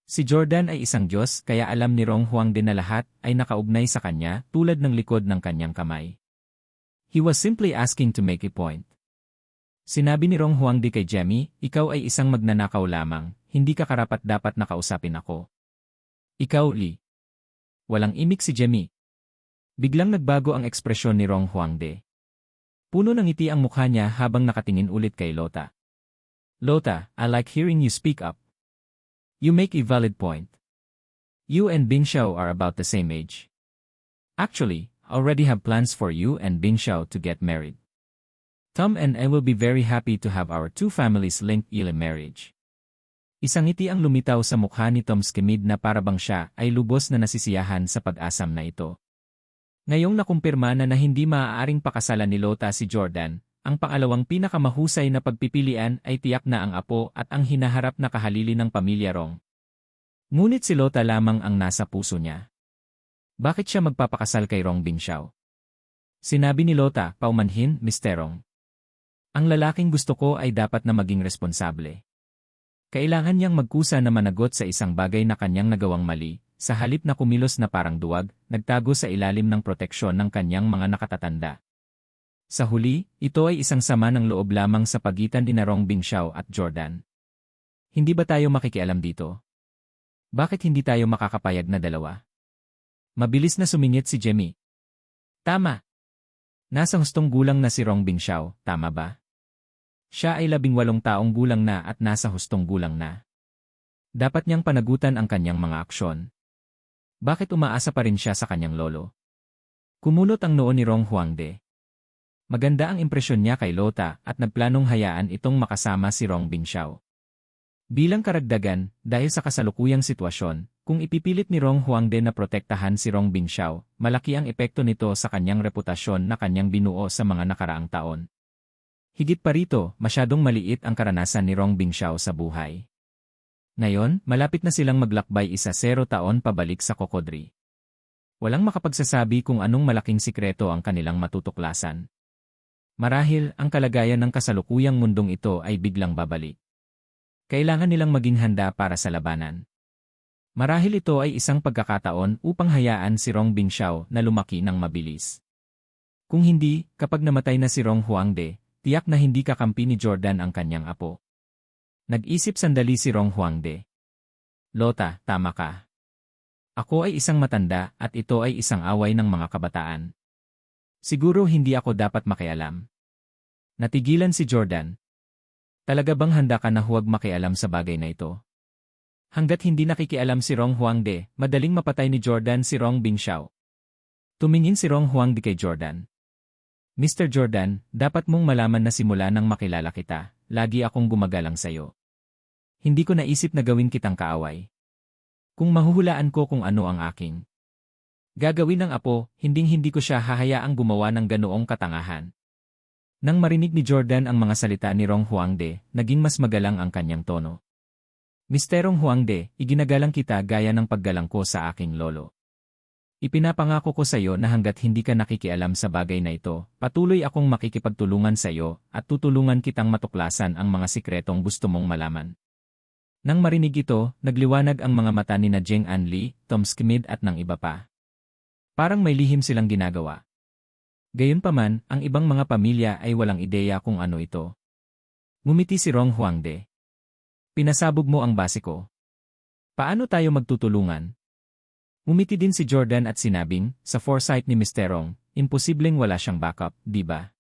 Si Jordan ay isang Diyos kaya alam ni Rong Huangde na lahat ay nakaugnay sa kanya tulad ng likod ng kanyang kamay. He was simply asking to make a point. Sinabi ni Rong Huangde kay Jemmy, ikaw ay isang magnanakaw lamang, hindi ka karapat-dapat na kausapin ako. Ikaw, Lee. Walang imik si Jemmy. Biglang nagbago ang ekspresyon ni Rong Huangde. Puno ng ngiti ang mukha niya habang nakatingin ulit kay Lota. Lota, I like hearing you speak up. You make a valid point. You and Bingxiao are about the same age. Actually, I already have plans for you and Bingxiao to get married. Tom and I will be very happy to have our two families linked in a marriage. Isang ngiti ang lumitaw sa mukha ni Tom Schmidt na parabang siya ay lubos na nasisiyahan sa pag-asam na ito. Ngayong nakumpirma na hindi maaaring pakasalan ni Lota si Jordan, ang pangalawang pinakamahusay na pagpipilian ay tiyak na ang apo at ang hinaharap na kahalili ng pamilya Rong. Ngunit si Lota lamang ang nasa puso niya. Bakit siya magpapakasal kay Rong Bingxiao? Sinabi ni Lota, paumanhin, Mr. Rong. Ang lalaking gusto ko ay dapat na maging responsable. Kailangan niyang magkusa na managot sa isang bagay na kanyang nagawang mali, sa halip na kumilos na parang duwag, nagtago sa ilalim ng proteksyon ng kanyang mga nakatatanda. Sa huli, ito ay isang sama ng loob lamang sa pagitan ni Rong Bingxiao at Jordan. Hindi ba tayo makikialam dito? Bakit hindi tayo makakapayag na dalawa? Mabilis na sumingit si Jemmy. Tama. Nasa hustong gulang na si Rong Bingxiao, tama ba? Siya ay 18 taong gulang na at nasa hustong gulang na. Dapat niyang panagutan ang kanyang mga aksyon. Bakit umaasa pa rin siya sa kanyang lolo? Kumunot ang noo ni Rong Huangde. Maganda ang impresyon niya kay Lota at nagplanong hayaan itong makasama si Rong Bingxiao. Bilang karagdagan, dahil sa kasalukuyang sitwasyon, kung ipipilit ni Rong Huangde na protektahan si Rong Bingxiao, malaki ang epekto nito sa kanyang reputasyon na kanyang binuo sa mga nakaraang taon. Higit pa rito, masyadong maliit ang karanasan ni Rong Bingxiao sa buhay. Ngayon, malapit na silang maglakbay 10 taon pabalik sa Cocodri. Walang makapagsasabi kung anong malaking sikreto ang kanilang matutuklasan. Marahil, ang kalagayan ng kasalukuyang mundong ito ay biglang babalik. Kailangan nilang maging handa para sa labanan. Marahil ito ay isang pagkakataon upang hayaan si Rong Bingxiao na lumaki ng mabilis. Kung hindi, kapag namatay na si Rong Huangde, tiyak na hindi kakampi ni Jordan ang kanyang apo. Nag-isip sandali si Rong Huangde. Lota, tama ka. Ako ay isang matanda at ito ay isang away ng mga kabataan. Siguro hindi ako dapat makialam. Natigilan si Jordan. Talaga bang handa ka na huwag makialam sa bagay na ito? Hanggat hindi nakikialam si Rong Huangde, madaling mapatay ni Jordan si Rong Bingxiao. Tumingin si Rong Huangde kay Jordan. Mr. Jordan, dapat mong malaman na simula nang makilala kita, lagi akong gumagalang sa'yo. Hindi ko naisip na gawin kitang kaaway. Kung mahuhulaan ko kung ano ang aking gagawin ng apo, hinding-hindi ko siya hahayaang gumawa ng ganoong katangahan. Nang marinig ni Jordan ang mga salita ni Rong Huangde, naging mas magalang ang kanyang tono. Mr. Rong Huangde, iginagalang kita gaya ng paggalang ko sa aking lolo. Ipinapangako ko sa iyo na hanggat hindi ka nakikialam sa bagay na ito, patuloy akong makikipagtulungan sa iyo at tutulungan kitang matuklasan ang mga sikretong gusto mong malaman. Nang marinig ito, nagliwanag ang mga mata ni na Jeng Anli, Tom Schmid at ng iba pa. Parang may lihim silang ginagawa. Gayunpaman, ang ibang mga pamilya ay walang ideya kung ano ito. Ngumiti si Rong Huangde. Pinasabog mo ang base ko. Paano tayo magtutulungan? Ngumiti din si Jordan at sinabing, sa foresight ni Mr. Rong, imposibleng wala siyang backup, di ba?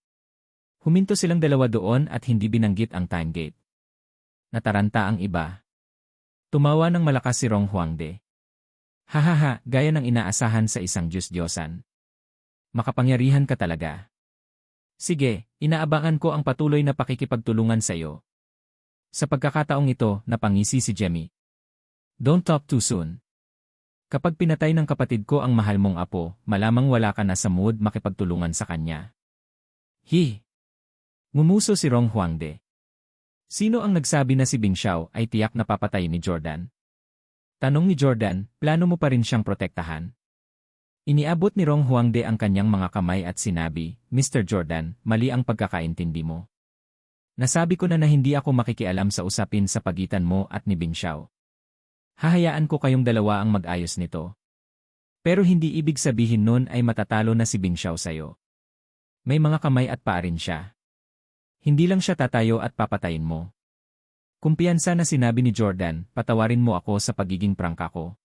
Huminto silang dalawa doon at hindi binanggit ang time gate. Nataranta ang iba. Tumawa ng malakas si Rong Huangde. Hahaha, gaya ng inaasahan sa isang Diyos-Diyosan. Makapangyarihan ka talaga. Sige, inaabangan ko ang patuloy na pakikipagtulungan sa iyo. Sa pagkakataong ito, napangisi si Jemmy. Don't talk too soon. Kapag pinatay ng kapatid ko ang mahal mong apo, malamang wala ka na sa mood makipagtulungan sa kanya. Hi! Ngumuso si Rong Huangde. Sino ang nagsabi na si Bingxiao ay tiyak na papatayin ni Jordan? Tanong ni Jordan, plano mo pa rin siyang protektahan? Iniabot ni Rong Huangde ang kanyang mga kamay at sinabi, Mr. Jordan, mali ang pagkakaintindi mo. Nasabi ko na hindi ako makikialam sa usapin sa pagitan mo at ni Bingxiao. Hahayaan ko kayong dalawa ang mag-ayos nito. Pero hindi ibig sabihin nun ay matatalo na si Bingxiao sa'yo. May mga kamay at paa rin siya. Hindi lang siya tatayo at papatayin mo. Kumpiyansa na sinabi ni Jordan, patawarin mo ako sa pagiging prangka ko.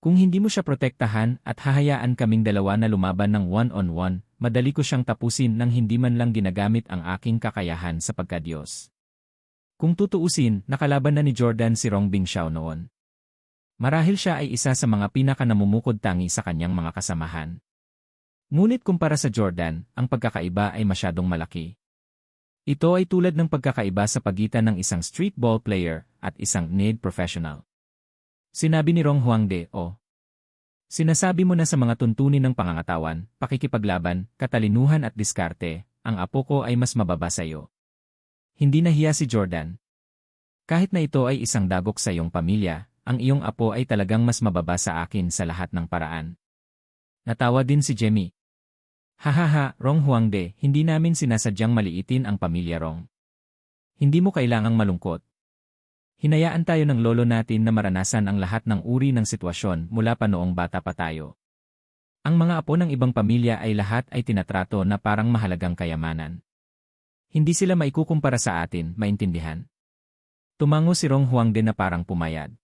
Kung hindi mo siya protektahan at hahayaan kaming dalawa na lumaban ng one-on-one, madali ko siyang tapusin nang hindi man lang ginagamit ang aking kakayahan sa pagkadiyos. Kung tutuusin, nakalaban na ni Jordan si Rong Bingxiao noon. Marahil siya ay isa sa mga pinaka-namumukod-tangi sa kanyang mga kasamahan. Ngunit kumpara sa Jordan, ang pagkakaiba ay masyadong malaki. Ito ay tulad ng pagkakaiba sa pagitan ng isang streetball player at isang NAID professional. Sinabi ni Rong Huangde, sinasabi mo na sa mga tuntunin ng pangangatawan, pakikipaglaban, katalinuhan at diskarte, ang apo ko ay mas mababa sa iyo. Hindi nahiya si Jordan. Kahit na ito ay isang dagok sa iyong pamilya, ang iyong apo ay talagang mas mababa sa akin sa lahat ng paraan. Natawa din si Jemmy. Hahaha, Rong Huangde, hindi namin sinasadyang maliitin ang pamilya Rong. Hindi mo kailangang malungkot. Hinayaan tayo ng lolo natin na maranasan ang lahat ng uri ng sitwasyon mula pa noong bata pa tayo. Ang mga apo ng ibang pamilya ay lahat ay tinatrato na parang mahalagang kayamanan. Hindi sila maikukumpara sa atin, maintindihan? Tumango si Rong Huangde na parang pumayad.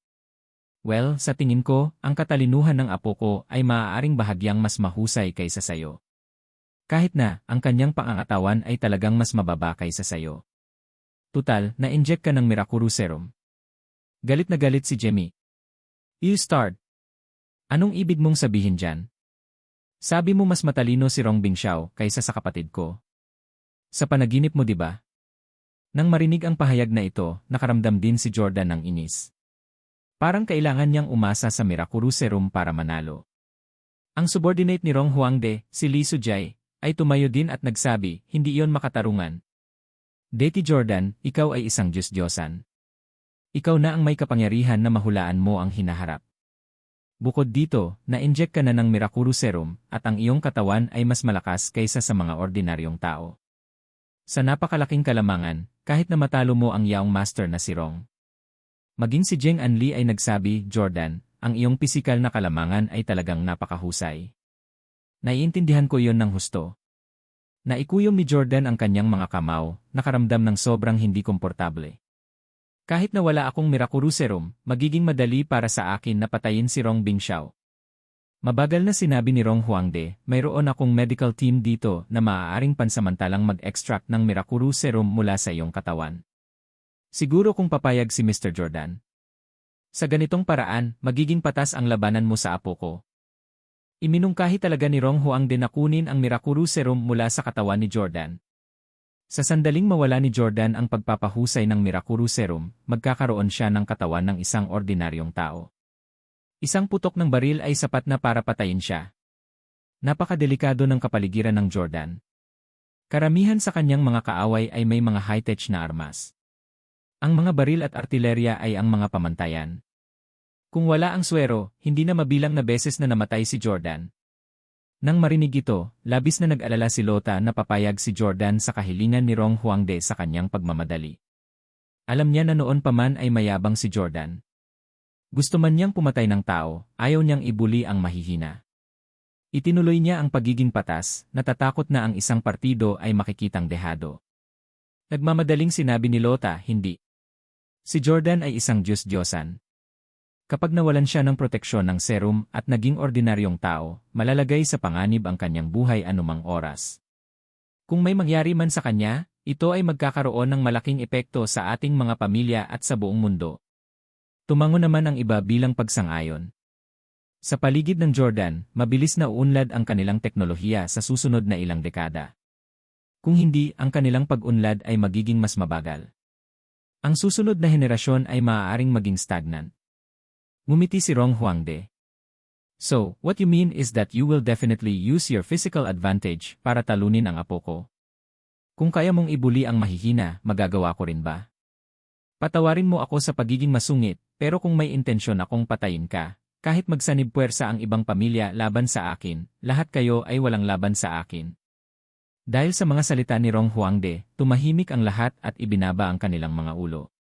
Well, sa tingin ko, ang katalinuhan ng apo ko ay maaaring bahagyang mas mahusay kaysa sayo. Kahit na, ang kanyang pangangatawan ay talagang mas mababa kaysa sayo. Tutal, na-inject ka ng Mirakuru Serum. Galit na galit si Jemmy. You start. Anong ibig mong sabihin dyan? Sabi mo mas matalino si Rong Bingxiao kaysa sa kapatid ko. Sa panaginip mo, di ba? Nang marinig ang pahayag na ito, nakaramdam din si Jordan ng inis. Parang kailangan niyang umasa sa Mirakuru Serum para manalo. Ang subordinate ni Rong Huangde, si Li Sujai, ay tumayo din at nagsabi, hindi iyon makatarungan. Deti Jordan, ikaw ay isang Diyos-Diyosan. Ikaw na ang may kapangyarihan na mahulaan mo ang hinaharap. Bukod dito, na-inject ka na ng Mirakuru Serum at ang iyong katawan ay mas malakas kaysa sa mga ordinaryong tao. Sa napakalaking kalamangan, kahit na matalo mo ang yaong master na si Rong. Maging si Jeng Anli ay nagsabi, Jordan, ang iyong pisikal na kalamangan ay talagang napakahusay. Naiintindihan ko yon ng husto. Naikuyom ni Jordan ang kanyang mga kamao, nakaramdam ng sobrang hindi komportable. Kahit na wala akong Mirakuru Serum, magiging madali para sa akin na patayin si Rong Bingxiao. Mabagal na sinabi ni Rong Huangde, mayroon akong medical team dito na maaaring pansamantalang mag-extract ng Mirakuru Serum mula sa iyong katawan. Siguro kung papayag si Mr. Jordan. Sa ganitong paraan, magiging patas ang labanan mo sa apo ko. Iminungkahi talaga ni Rong Huangde na kunin ang Mirakuru Serum mula sa katawan ni Jordan. Sa sandaling mawala ni Jordan ang pagpapahusay ng Mirakuru Serum, magkakaroon siya ng katawan ng isang ordinaryong tao. Isang putok ng baril ay sapat na para patayin siya. Napakadelikado ng kapaligiran ng Jordan. Karamihan sa kanyang mga kaaway ay may mga high-tech na armas. Ang mga baril at artilerya ay ang mga pamantayan. Kung wala ang swero, hindi na mabilang na beses na namatay si Jordan. Nang marinig ito, labis na nag-alala si Lota na papayag si Jordan sa kahilingan ni Rong Huangde sa kanyang pagmamadali. Alam niya na noon pa man ay mayabang si Jordan. Gusto man niyang pumatay ng tao, ayaw niyang ibuli ang mahihina. Itinuloy niya ang pagiging patas, natatakot na ang isang partido ay makikitang dehado. Nagmamadaling sinabi ni Lota, hindi. Si Jordan ay isang Diyos-Diyosan. Kapag nawalan siya ng proteksyon ng serum at naging ordinaryong tao, malalagay sa panganib ang kanyang buhay anumang oras. Kung may mangyari man sa kanya, ito ay magkakaroon ng malaking epekto sa ating mga pamilya at sa buong mundo. Tumango naman ang iba bilang pagsang-ayon. Sa paligid ng Jordan, mabilis na uunlad ang kanilang teknolohiya sa susunod na ilang dekada. Kung hindi, ang kanilang pag-unlad ay magiging mas mabagal. Ang susunod na henerasyon ay maaaring maging stagnant. Ngumiti si Rong Huangde. So, what you mean is that you will definitely use your physical advantage para talunin ang apo ko. Kung kaya mong ibuli ang mahihina, magagawa ko rin ba? Patawarin mo ako sa pagiging masungit, pero kung may intensyon akong patayin ka, kahit magsanib puwersa ang ibang pamilya laban sa akin, lahat kayo ay walang laban sa akin. Dahil sa mga salita ni Rong Huangde, tumahimik ang lahat at ibinaba ang kanilang mga ulo.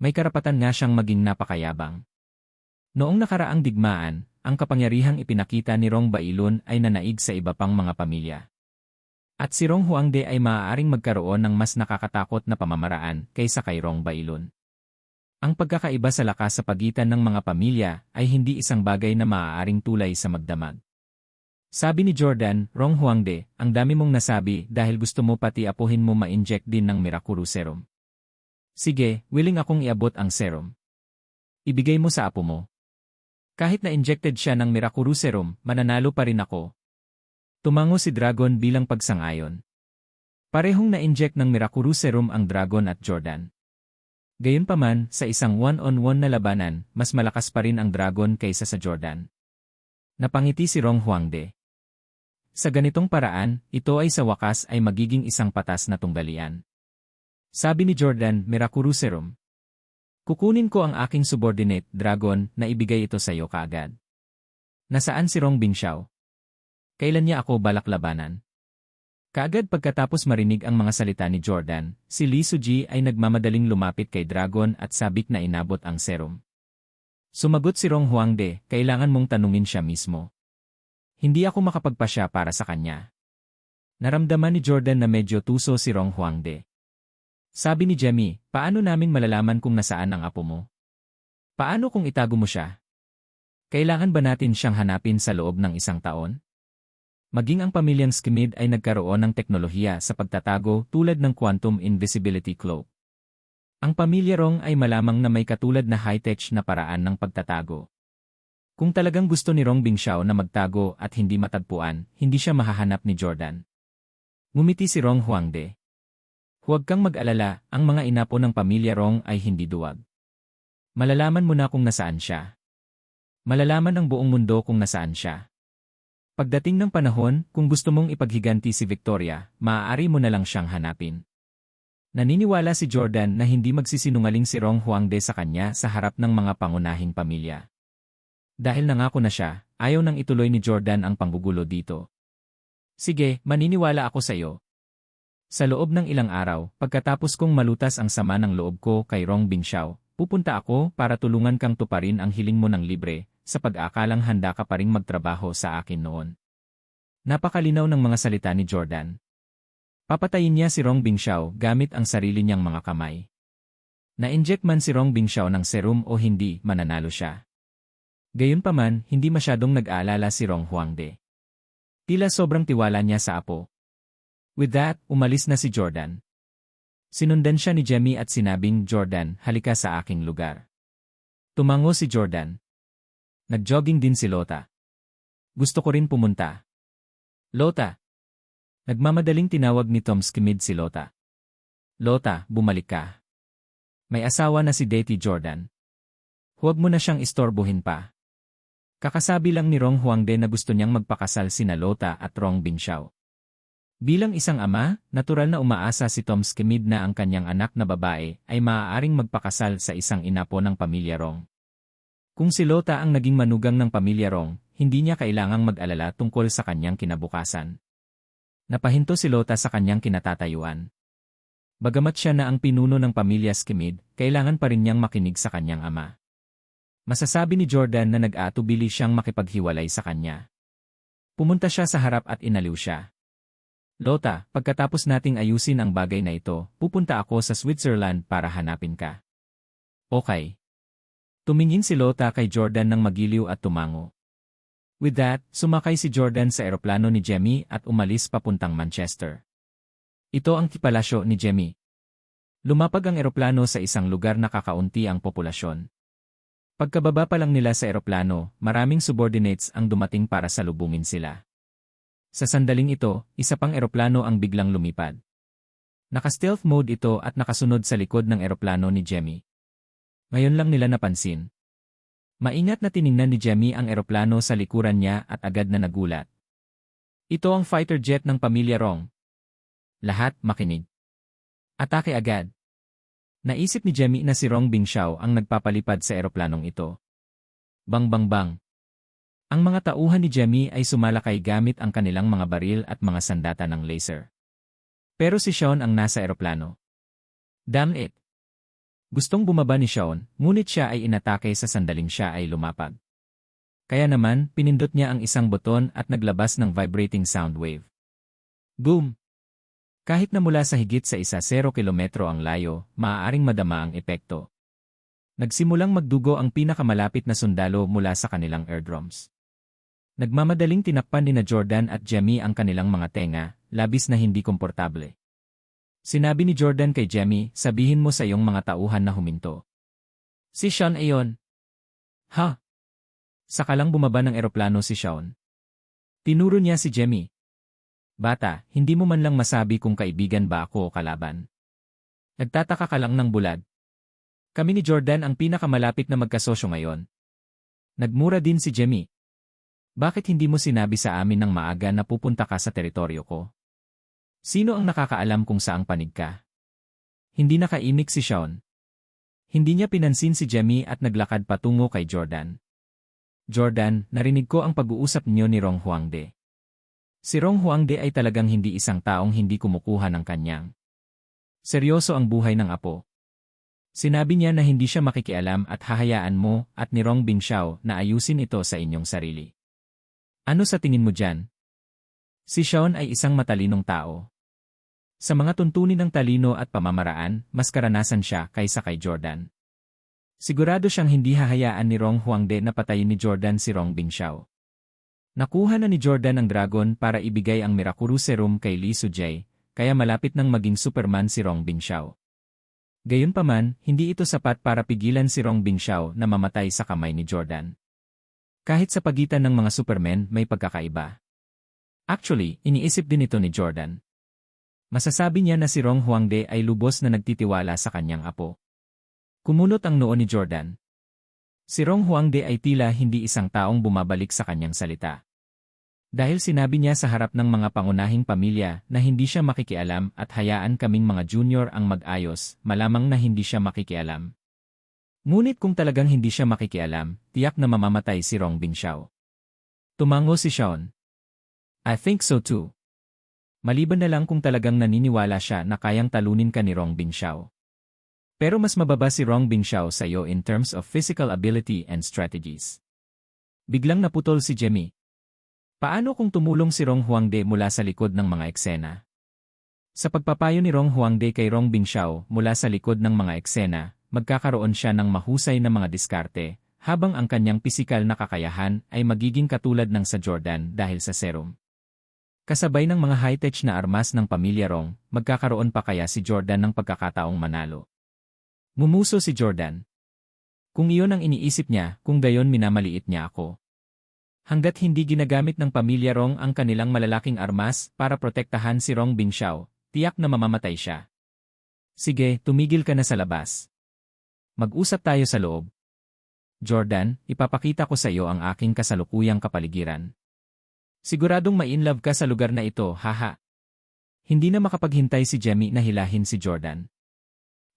May karapatan nga siyang maging napakayabang. Noong nakaraang digmaan, ang kapangyarihang ipinakita ni Rong Bailun ay nanaig sa iba pang mga pamilya. At si Rong Huangde ay maaaring magkaroon ng mas nakakatakot na pamamaraan kaysa kay Rong Bailun. Ang pagkakaiba sa lakas sa pagitan ng mga pamilya ay hindi isang bagay na maaaring tulay sa magdamag. Sabi ni Jordan, Rong Huangde, ang dami mong nasabi dahil gusto mo pati apuhin mo ma-inject din ng Mirakuru Serum. Sige, willing akong iabot ang serum. Ibigay mo sa apo mo. Kahit na injected siya ng Mirakuru Serum, mananalo pa rin ako. Tumango si Dragon bilang pagsang-ayon. Parehong na-inject ng Mirakuru Serum ang Dragon at Jordan. Gayunpaman, sa isang one-on-one na labanan, mas malakas pa rin ang Dragon kaysa sa Jordan. Napangiti si Rong Huangde. Sa ganitong paraan, ito ay sa wakas ay magiging isang patas na tunggalian. Sabi ni Jordan, Mirakuru Serum. Kukunin ko ang aking subordinate, Dragon, na ibigay ito sa iyo kaagad. Nasaan si Rong Bingxiao? Kailan niya ako balak labanan? Kaagad pagkatapos marinig ang mga salita ni Jordan, si Li Suji ay nagmamadaling lumapit kay Dragon at sabik na inabot ang serum. Sumagot si Rong Huangde, kailangan mong tanungin siya mismo. Hindi ako makapagpasya para sa kanya. Naramdaman ni Jordan na medyo tuso si Rong Huangde. Sabi ni Jamie, paano namin malalaman kung nasaan ang apo mo? Paano kung itago mo siya? Kailangan ba natin siyang hanapin sa loob ng isang taon? Maging ang pamilyang Skimid ay nagkaroon ng teknolohiya sa pagtatago tulad ng Quantum Invisibility Cloak. Ang pamilya Rong ay malamang na may katulad na high-tech na paraan ng pagtatago. Kung talagang gusto ni Rong Bingxiao na magtago at hindi matagpuan, hindi siya mahahanap ni Jordan. Ngumiti si Rong Huangde. Huwag kang mag-alala, ang mga inapo ng pamilya Rong ay hindi duwag. Malalaman mo na kung nasaan siya. Malalaman ng buong mundo kung nasaan siya. Pagdating ng panahon, kung gusto mong ipaghiganti si Victoria, maaari mo na lang siyang hanapin. Naniniwala si Jordan na hindi magsisinungaling si Rong Huangde sa kanya sa harap ng mga pangunahing pamilya. Dahil nangako na siya, ayaw nang ituloy ni Jordan ang panggugulo dito. Sige, maniniwala ako sa iyo. Sa loob ng ilang araw, pagkatapos kong malutas ang sama ng loob ko kay Rong Bingxiao, pupunta ako para tulungan kang tuparin ang hiling mo ng libre, sa pag-aakalang handa ka pa ring magtrabaho sa akin noon. Napakalinaw ng mga salita ni Jordan. Papatayin niya si Rong Bingxiao gamit ang sarili niyang mga kamay. Na-inject man si Rong Bingxiao ng serum o hindi, mananalo siya. Gayunpaman, hindi masyadong nag-aalala si Rong Huangde. Tila sobrang tiwala niya sa apo. With that, umalis na si Jordan. Sinundan siya ni Jemmy at sinabing, "Jordan, halika sa aking lugar." Tumango si Jordan. Nag-jogging din si Lota. "Gusto ko rin pumunta." "Lota." Nagmamadaling tinawag ni Tom Skimid si Lota. "Lota, bumalik ka. May asawa na si Daty Jordan. Huwag mo na siyang istorbohin pa." Kakasabi lang ni Rong Huangde na gusto niyang magpakasal sina Lota at Rong Bingxiao. Bilang isang ama, natural na umaasa si Tom Skimid na ang kanyang anak na babae ay maaaring magpakasal sa isang inapo ng pamilya Rong. Kung si Lota ang naging manugang ng pamilya Rong, hindi niya kailangang mag-alala tungkol sa kanyang kinabukasan. Napahinto si Lota sa kanyang kinatatayuan. Bagamat siya na ang pinuno ng pamilya Skimid, kailangan pa rin niyang makinig sa kanyang ama. Masasabi ni Jordan na nag-aatubili siyang makipaghiwalay sa kanya. Pumunta siya sa harap at inaliw siya. "Lota, pagkatapos nating ayusin ang bagay na ito, pupunta ako sa Switzerland para hanapin ka." "Okay." Tumingin si Lota kay Jordan ng magiliw at tumango. With that, sumakay si Jordan sa eroplano ni Jemmy at umalis papuntang Manchester. Ito ang palasyo ni Jemmy. Lumapag ang eroplano sa isang lugar na kakaunti ang populasyon. Pagkababa pa lang nila sa eroplano, maraming subordinates ang dumating para salubungin sila. Sa sandaling ito, isa pang eroplano ang biglang lumipad. Naka-stealth mode ito at nakasunod sa likod ng eroplano ni Jemmy. Ngayon lang nila napansin. Maingat na tiningnan ni Jemmy ang eroplano sa likuran niya at agad na nagulat. Ito ang fighter jet ng pamilya Rong. Lahat makinig. Atake agad. Naisip ni Jemmy na si Rong Bingxiao ang nagpapalipad sa eroplanong ito. Bang bang bang. Ang mga tauhan ni Jemmy ay sumalakay gamit ang kanilang mga baril at mga sandata ng laser. Pero si Sean ang nasa eroplano. Damn it! Gustong bumaba ni Sean, ngunit siya ay inatake sa sandaling siya ay lumapag. Kaya naman, pinindot niya ang isang buton at naglabas ng vibrating sound wave. Boom! Kahit na mula sa higit sa 10 kilometro ang layo, maaaring madama ang epekto. Nagsimulang magdugo ang pinakamalapit na sundalo mula sa kanilang airdromes. Nagmamadaling tinakpan ni na Jordan at Jemmy ang kanilang mga tenga, labis na hindi komportable. Sinabi ni Jordan kay Jemmy, "Sabihin mo sa iyong mga tauhan na huminto." "Si Sean ayon." "Ha?" Saka lang bumaba ng eroplano si Sean. Tinuro niya si Jemmy. "Bata, hindi mo man lang masabi kung kaibigan ba ako o kalaban. Nagtataka ka lang ng bulad. Kami ni Jordan ang pinakamalapit na magkasosyo ngayon." Nagmura din si Jemmy. "Bakit hindi mo sinabi sa amin ng maaga na pupunta ka sa teritoryo ko? Sino ang nakakaalam kung saang panig ka?" Hindi nakaimik si Sean. Hindi niya pinansin si Jemmy at naglakad patungo kay Jordan. "Jordan, narinig ko ang pag-uusap niyo ni Rong Huangde. Si Rong Huangde ay talagang hindi isang taong hindi kumukuha ng kanyang. Seryoso ang buhay ng apo. Sinabi niya na hindi siya makikialam at hahayaan mo at ni Rong Bingxiao na ayusin ito sa inyong sarili. Ano sa tingin mo dyan?" Si Sean ay isang matalinong tao. Sa mga tuntunin ng talino at pamamaraan, mas karanasan siya kaysa kay Jordan. Sigurado siyang hindi hahayaan ni Rong Huangde na patayin ni Jordan si Rong Bingxiao. Nakuha na ni Jordan ang dragon para ibigay ang Mirakuru Serum kay Li Sujay, kaya malapit nang maging Superman si Rong Bingxiao. Gayunpaman, hindi ito sapat para pigilan si Rong Bingxiao na mamatay sa kamay ni Jordan. Kahit sa pagitan ng mga Superman may pagkakaiba. Actually, iniisip din ito ni Jordan. Masasabi niya na si Rong Huangde ay lubos na nagtitiwala sa kanyang apo. Kumunot ang noo ni Jordan. Si Rong Huangde ay tila hindi isang taong bumabalik sa kanyang salita. Dahil sinabi niya sa harap ng mga pangunahing pamilya na hindi siya makikialam at hayaan kaming mga junior ang mag-ayos, malamang na hindi siya makikialam. Ngunit kung talagang hindi siya makikialam, tiyak na mamamatay si Rong Bingxiao. Tumango si Sean. "I think so too." Maliban na lang kung talagang naniniwala siya na kayang talunin ka ni Rong Bingxiao. Pero mas mababa si Rong Bingxiao sa iyo in terms of physical ability and strategies. Biglang naputol si Jemmy. Paano kung tumulong si Rong Huangde mula sa likod ng mga eksena? Sa pagpapayo ni Rong Huangde kay Rong Bingxiao mula sa likod ng mga eksena, magkakaroon siya ng mahusay na mga diskarte, habang ang kanyang pisikal na kakayahan ay magiging katulad ng sa Jordan dahil sa serum. Kasabay ng mga high-tech na armas ng pamilya Rong, magkakaroon pa kaya si Jordan ng pagkakataong manalo? Ngumuso si Jordan. Kung iyon ang iniisip niya, kung gayon minamaliit niya ako. Hanggat hindi ginagamit ng pamilya Rong ang kanilang malalaking armas para protektahan si Rong Bingxiao, tiyak na mamamatay siya. Sige, tumigil ka na sa labas. Mag-usap tayo sa loob. Jordan, ipapakita ko sa iyo ang aking kasalukuyang kapaligiran. Siguradong ma-inlove ka sa lugar na ito, haha. Hindi na makapaghintay si Jemmy na hilahin si Jordan.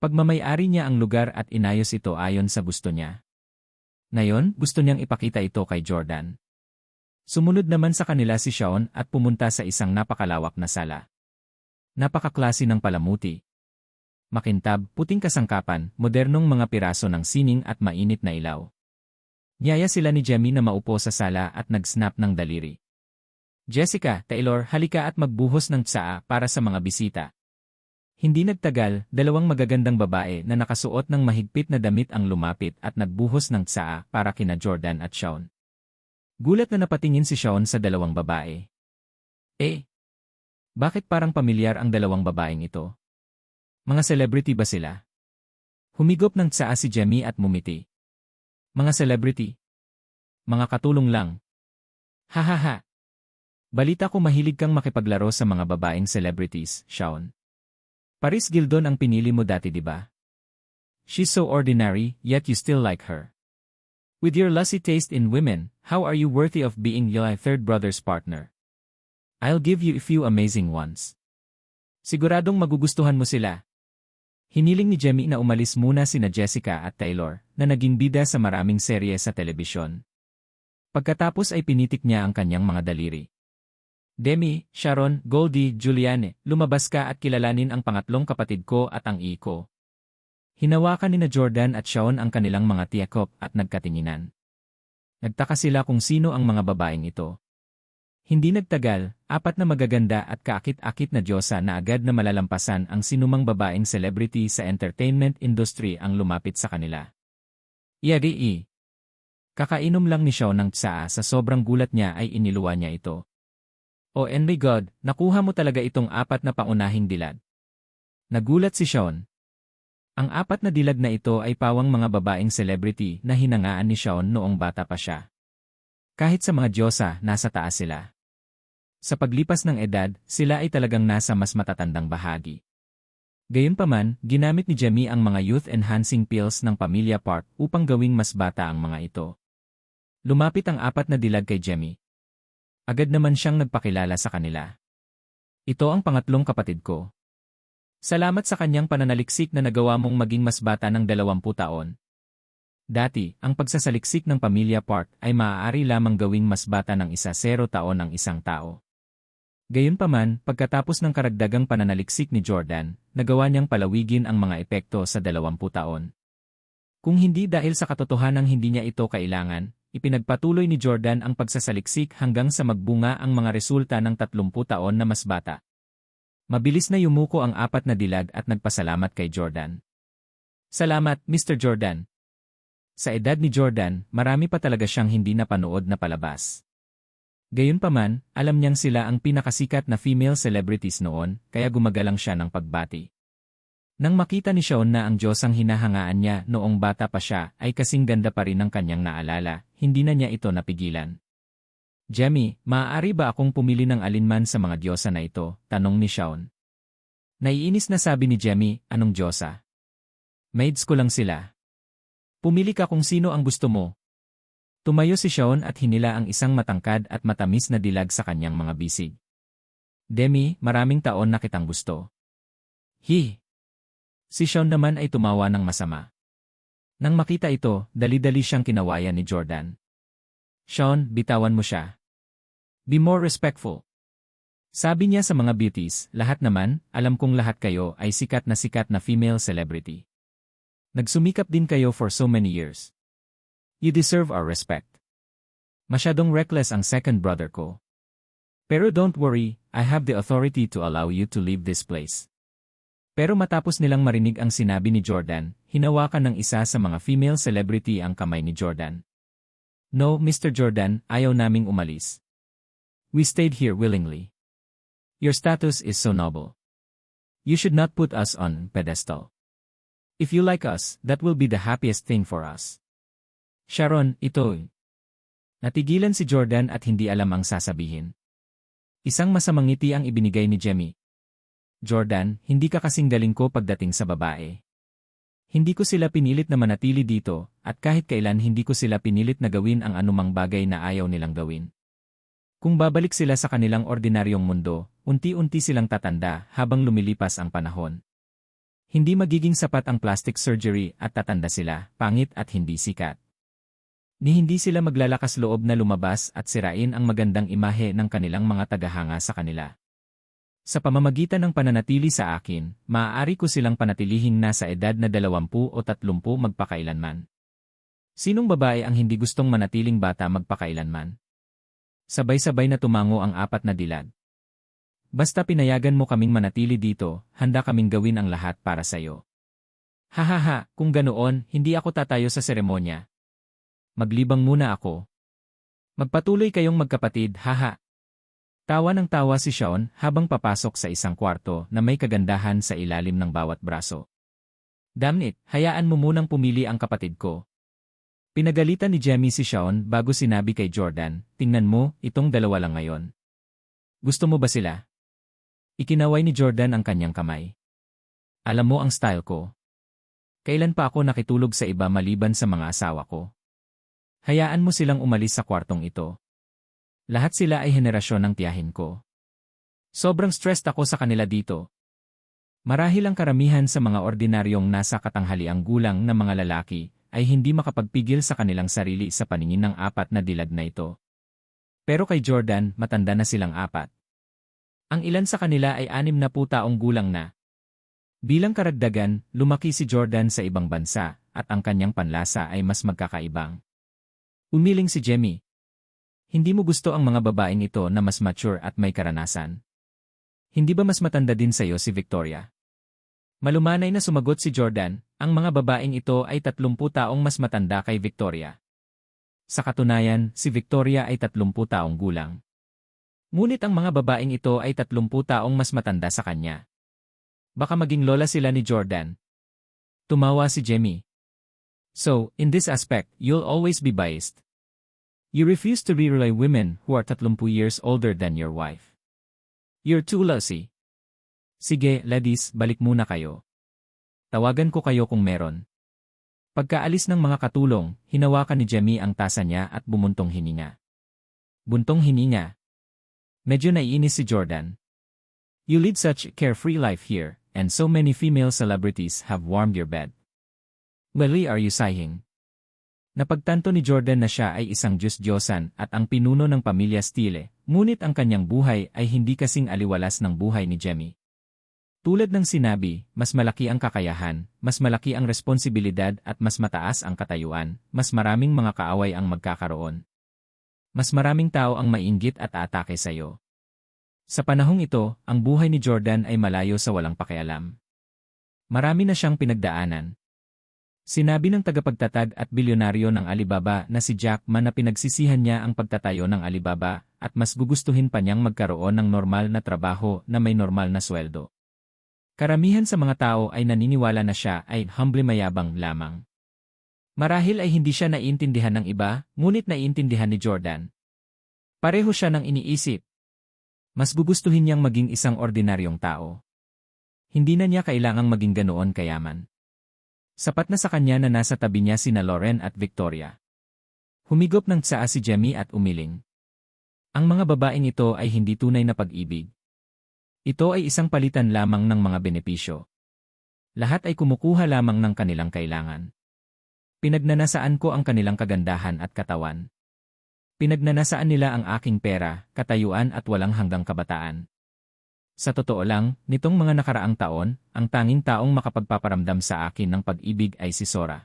Pagmamay-ari niya ang lugar at inayos ito ayon sa gusto niya. Ngayon, gusto niyang ipakita ito kay Jordan. Sumunod naman sa kanila si Shaun at pumunta sa isang napakalawak na sala. Napakaklase ng palamuti. Makintab, puting kasangkapan, modernong mga piraso ng sining at mainit na ilaw. Niyaya sila ni Jemmy na maupo sa sala at nag-snap ng daliri. Jessica, Taylor, halika at magbuhos ng tsaa para sa mga bisita. Hindi nagtagal, dalawang magagandang babae na nakasuot ng mahigpit na damit ang lumapit at nagbuhos ng tsaa para kina Jordan at Shaun. Gulat na napatingin si Shaun sa dalawang babae. Bakit parang pamilyar ang dalawang babaeng ito? Mga celebrity ba sila? Humigop ng tsaa si Jemmy at mumiti. Mga celebrity? Mga katulong lang. Hahaha. Balita ko mahilig kang makipaglaro sa mga babaeng celebrities, Shaun. Paris Gildon ang pinili mo dati, di ba? She's so ordinary, yet you still like her. With your lusty taste in women, how are you worthy of being your third brother's partner? I'll give you a few amazing ones. Siguradong magugustuhan mo sila. Hiniling ni Jemmy na umalis muna sina Jessica at Taylor, na naging bida sa maraming serye sa telebisyon. Pagkatapos ay pinitik niya ang kanyang mga daliri. Demi, Sharon, Goldie, Juliane, lumabas ka at kilalanin ang pangatlong kapatid ko at ang iko. Hinawakan ni na Jordan at Shaun ang kanilang mga tiyakop at nagkatinginan. Nagtaka sila kung sino ang mga babaeng ito. Hindi nagtagal, apat na magaganda at kaakit-akit na diyosa na agad na malalampasan ang sinumang babaeng celebrity sa entertainment industry ang lumapit sa kanila. Yagi. Kakainom lang ni Shaun ng tsaa sa sobrang gulat niya ay iniluwa niya ito. Oh and my God, nakuha mo talaga itong apat na paunahing dilag. Nagulat si Shaun. Ang apat na dilag na ito ay pawang mga babaeng celebrity na hinangaan ni Shaun noong bata pa siya. Kahit sa mga diyosa, nasa taas sila. Sa paglipas ng edad, sila ay talagang nasa mas matatandang bahagi. Gayunpaman, ginamit ni Jemmy ang mga youth-enhancing pills ng Pamilya Park upang gawing mas bata ang mga ito. Lumapit ang apat na dilag kay Jemmy. Agad naman siyang nagpakilala sa kanila. Ito ang pangatlong kapatid ko. Salamat sa kanyang pananaliksik na nagawa mong maging mas bata ng 20 taon. Dati, ang pagsasaliksik ng Pamilya Park ay maaari lamang gawing mas bata ng 10 taon ng isang tao. Gayunpaman, pagkatapos ng karagdagang pananaliksik ni Jordan, nagawa niyang palawigin ang mga epekto sa 20 taon. Kung hindi dahil sa katotohanang hindi niya ito kailangan, ipinagpatuloy ni Jordan ang pagsasaliksik hanggang sa magbunga ang mga resulta ng 30 taon na mas bata. Mabilis na yumuko ang apat na dilag at nagpasalamat kay Jordan. Salamat, Mr. Jordan. Sa edad ni Jordan, marami pa talaga siyang hindi napanood na palabas. Gayunpaman, alam niyang sila ang pinakasikat na female celebrities noon, kaya gumagalang siya ng pagbati. Nang makita ni Shaun na ang Diyos ang hinahangaan niya noong bata pa siya ay kasing ganda pa rin ng kanyang naalala, hindi na niya ito napigilan. Jemmy, maaari ba akong pumili ng alinman sa mga diyosa na ito? Tanong ni Shaun. Naiinis na sabi ni Jemmy, anong diyosa? Maids ko lang sila. Pumili ka kung sino ang gusto mo. Tumayo si Shaun at hinila ang isang matangkad at matamis na dilag sa kanyang mga bisig. Demi, maraming taon na kitang gusto. Si Shaun naman ay tumawa ng masama. Nang makita ito, dali-dali siyang kinawayan ni Jordan. Shaun, bitawan mo siya. Be more respectful. Sabi niya sa mga beauties, lahat naman, alam kong lahat kayo ay sikat na female celebrity. Nagsumikap din kayo for so many years. You deserve our respect. Masyadong reckless ang second brother ko. Pero don't worry, I have the authority to allow you to leave this place. Pero matapos nilang marinig ang sinabi ni Jordan, hinawakan ng isa sa mga female celebrity ang kamay ni Jordan. No, Mr. Jordan, ayaw naming umalis. We stayed here willingly. Your status is so noble. You should not put us on pedestal. If you like us, that will be the happiest thing for us. Sharon, ito. Natigilan si Jordan at hindi alam ang sasabihin. Isang masamang ngiti ang ibinigay ni Jemmy. Jordan, hindi ka kasing galing ko pagdating sa babae. Hindi ko sila pinilit na manatili dito, at kahit kailan hindi ko sila pinilit na gawin ang anumang bagay na ayaw nilang gawin. Kung babalik sila sa kanilang ordinaryong mundo, unti-unti silang tatanda habang lumilipas ang panahon. Hindi magiging sapat ang plastic surgery at tatanda sila, pangit at hindi sikat. Hindi sila maglalakas loob na lumabas at sirain ang magandang imahe ng kanilang mga tagahanga sa kanila. Sa pamamagitan ng pananatili sa akin, maaari ko silang panatilihing nasa edad na 20 o 30 magpakailanman. Sinong babae ang hindi gustong manatiling bata magpakailanman? Sabay-sabay na tumango ang apat na dilag. Basta pinayagan mo kaming manatili dito, handa kaming gawin ang lahat para sayo. Hahaha, kung ganoon, hindi ako tatayo sa seremonya. Maglibang muna ako. Magpatuloy kayong magkapatid, haha. Tawa ng tawa si Sean habang papasok sa isang kwarto na may kagandahan sa ilalim ng bawat braso. Damn it, hayaan mo munang pumili ang kapatid ko. Pinagalitan ni Jemmy si Sean bago sinabi kay Jordan, tingnan mo, itong dalawa lang ngayon. Gusto mo ba sila? Ikinaway ni Jordan ang kanyang kamay. Alam mo ang style ko. Kailan pa ako nakitulog sa iba maliban sa mga asawa ko? Hayaan mo silang umalis sa kwartong ito. Lahat sila ay henerasyon ng tiyahin ko. Sobrang stressed ako sa kanila dito. Marahil ang karamihan sa mga ordinaryong nasa katanghaliang gulang na mga lalaki ay hindi makapagpigil sa kanilang sarili sa paningin ng apat na dilag na ito. Pero kay Jordan, matanda na silang apat. Ang ilan sa kanila ay 60 taong gulang na. Bilang karagdagan, lumaki si Jordan sa ibang bansa at ang kanyang panlasa ay mas magkakaibang. Umiling si Jemmy. Hindi mo gusto ang mga babaeng ito na mas mature at may karanasan? Hindi ba mas matanda din sa'yo si Victoria? Malumanay na sumagot si Jordan, ang mga babaeng ito ay 30 taong mas matanda kay Victoria. Sa katunayan, si Victoria ay 30 taong gulang. Ngunit ang mga babaeng ito ay 30 taong mas matanda sa kanya. Baka maging lola sila ni Jordan. Tumawa si Jemmy. So, in this aspect, you'll always be biased. You refuse to rely women who are 30 years older than your wife. You're too lousy. Sige, ladies, balik muna kayo. Tawagan ko kayo kung meron. Pagkaalis ng mga katulong, hinawakan ni Jemmy ang tasa niya at bumuntong hininga. Buntong hininga. Medyo naiinis si Jordan. You lead such a carefree life here, and so many female celebrities have warmed your bed. Really, are you sighing? Napagtanto ni Jordan na siya ay isang Diyos-Diyosan at ang pinuno ng pamilya Steele, ngunit ang kanyang buhay ay hindi kasing aliwalas ng buhay ni Jemmy. Tulad ng sinabi, mas malaki ang kakayahan, mas malaki ang responsibilidad at mas mataas ang katayuan, mas maraming mga kaaway ang magkakaroon. Mas maraming tao ang mainggit at atake sa iyo. Sa panahong ito, ang buhay ni Jordan ay malayo sa walang pakialam. Marami na siyang pinagdaanan. Sinabi ng tagapagtatag at bilyonaryo ng Alibaba na si Jack Ma na pinagsisihan niya ang pagtatayo ng Alibaba at mas gugustuhin pa niyang magkaroon ng normal na trabaho na may normal na sweldo. Karamihan sa mga tao ay naniniwala na siya ay humble mayabang lamang. Marahil ay hindi siya naiintindihan ng iba, ngunit naiintindihan ni Jordan. Pareho siya ng iniisip. Mas gugustuhin niyang maging isang ordinaryong tao. Hindi na niya kailangang maging ganoon kayaman. Sapat na sa kanya na nasa tabi niya sina Lauren at Victoria. Humigop ng tsaa si Jemmy at umiling. Ang mga babaeng ito ay hindi tunay na pag-ibig. Ito ay isang palitan lamang ng mga benepisyo. Lahat ay kumukuha lamang ng kanilang kailangan. Pinagnanasaan ko ang kanilang kagandahan at katawan. Pinagnanasaan nila ang aking pera, katayuan at walang hanggang kabataan. Sa totoo lang, nitong mga nakaraang taon, ang tanging taong makapagpaparamdam sa akin ng pag-ibig ay si Sora.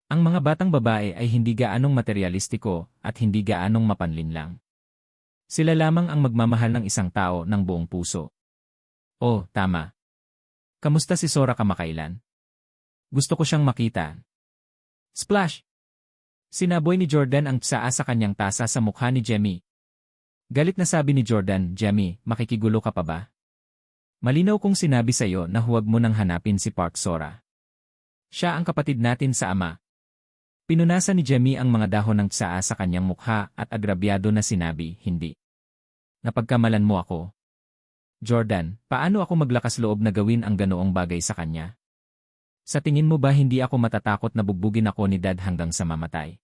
Ang mga batang babae ay hindi gaanong materialistiko at hindi gaanong mapanlinlang. Sila lamang ang magmamahal ng isang tao ng buong puso. Oh, tama. Kamusta si Sora kamakailan? Gusto ko siyang makita. Splash! Sinaboy ni Jordan ang tsaa sa kanyang tasa sa mukha ni Jemmy. Galit na sabi ni Jordan, Jemmy, makikigulo ka pa ba? Malinaw kong sinabi sa iyo na huwag mo nang hanapin si Park Sora. Siya ang kapatid natin sa ama. Pinunasan ni Jemmy ang mga dahon ng tsaa sa kanyang mukha at agrabyado na sinabi, hindi. Napagkamalan mo ako. Jordan, paano ako maglakas loob na gawin ang ganoong bagay sa kanya? Sa tingin mo ba hindi ako matatakot na bugbugin ako ni Dad hanggang sa mamatay?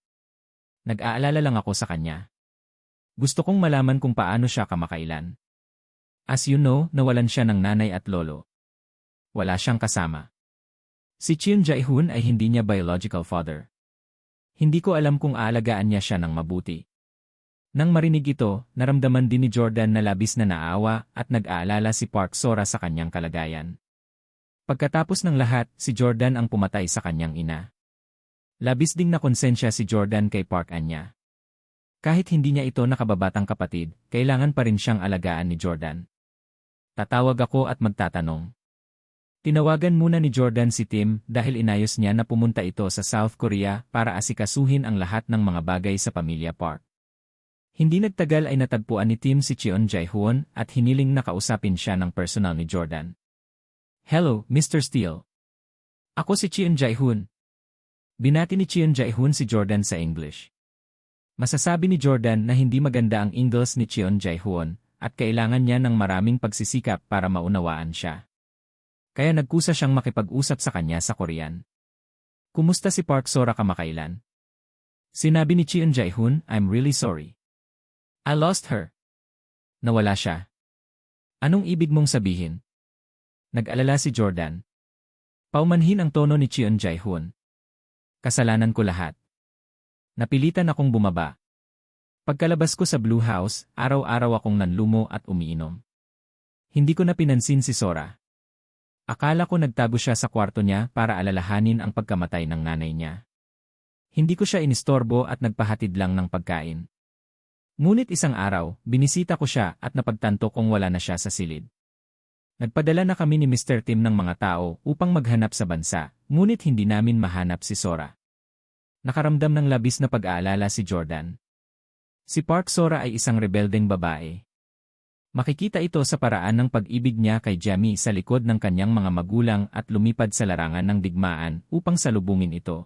Nag-aalala lang ako sa kanya. Gusto kong malaman kung paano siya kamakailan. As you know, nawalan siya ng nanay at lolo. Wala siyang kasama. Si Cheon Jae-hoon ay hindi niya biological father. Hindi ko alam kung aalagaan niya siya ng mabuti. Nang marinig ito, naramdaman din ni Jordan na labis na naawa at nag-aalala si Park Sora sa kanyang kalagayan. Pagkatapos ng lahat, si Jordan ang pumatay sa kanyang ina. Labis ding nakonsensya si Jordan kay Park Anya. Kahit hindi niya ito nakababatang kapatid, kailangan pa rin siyang alagaan ni Jordan. Tatawag ako at magtatanong. Tinawagan muna ni Jordan si Tim dahil inayos niya na pumunta ito sa South Korea para asikasuhin ang lahat ng mga bagay sa pamilya Park. Hindi nagtagal ay natagpuan ni Tim si Cheon Jae-hoon at hiniling na kausapin siya ng personal ni Jordan. Hello, Mr. Steele. Ako si Cheon Jae-hoon. Binati ni Cheon Jae-hoon si Jordan sa English. Masasabi ni Jordan na hindi maganda ang English ni Cheon Jae-hoon at kailangan niya ng maraming pagsisikap para maunawaan siya. Kaya nagkusa siyang makipag-usap sa kanya sa Korean. Kumusta si Park Sora kamakailan? Sinabi ni Cheon Jae-hoon, I'm really sorry. I lost her. Nawala siya. Anong ibig mong sabihin? Nag-alala si Jordan. Paumanhin ang tono ni Cheon Jae-hoon. Kasalanan ko lahat. Napilitan akong bumaba. Pagkalabas ko sa Blue House, araw-araw akong nanlumo at umiinom. Hindi ko na pinansin si Sora. Akala ko nagtago siya sa kwarto niya para alalahanin ang pagkamatay ng nanay niya. Hindi ko siya inistorbo at nagpahatid lang ng pagkain. Ngunit isang araw, binisita ko siya at napagtanto kong wala na siya sa silid. Nagpadala na kami ni Mr. Tim ng mga tao upang maghanap sa bansa, ngunit hindi namin mahanap si Sora. Nakaramdam ng labis na pag-aalala si Jordan. Si Park Sora ay isang rebeldeng babae. Makikita ito sa paraan ng pag-ibig niya kay Jemmy sa likod ng kanyang mga magulang at lumipad sa larangan ng digmaan upang salubungin ito.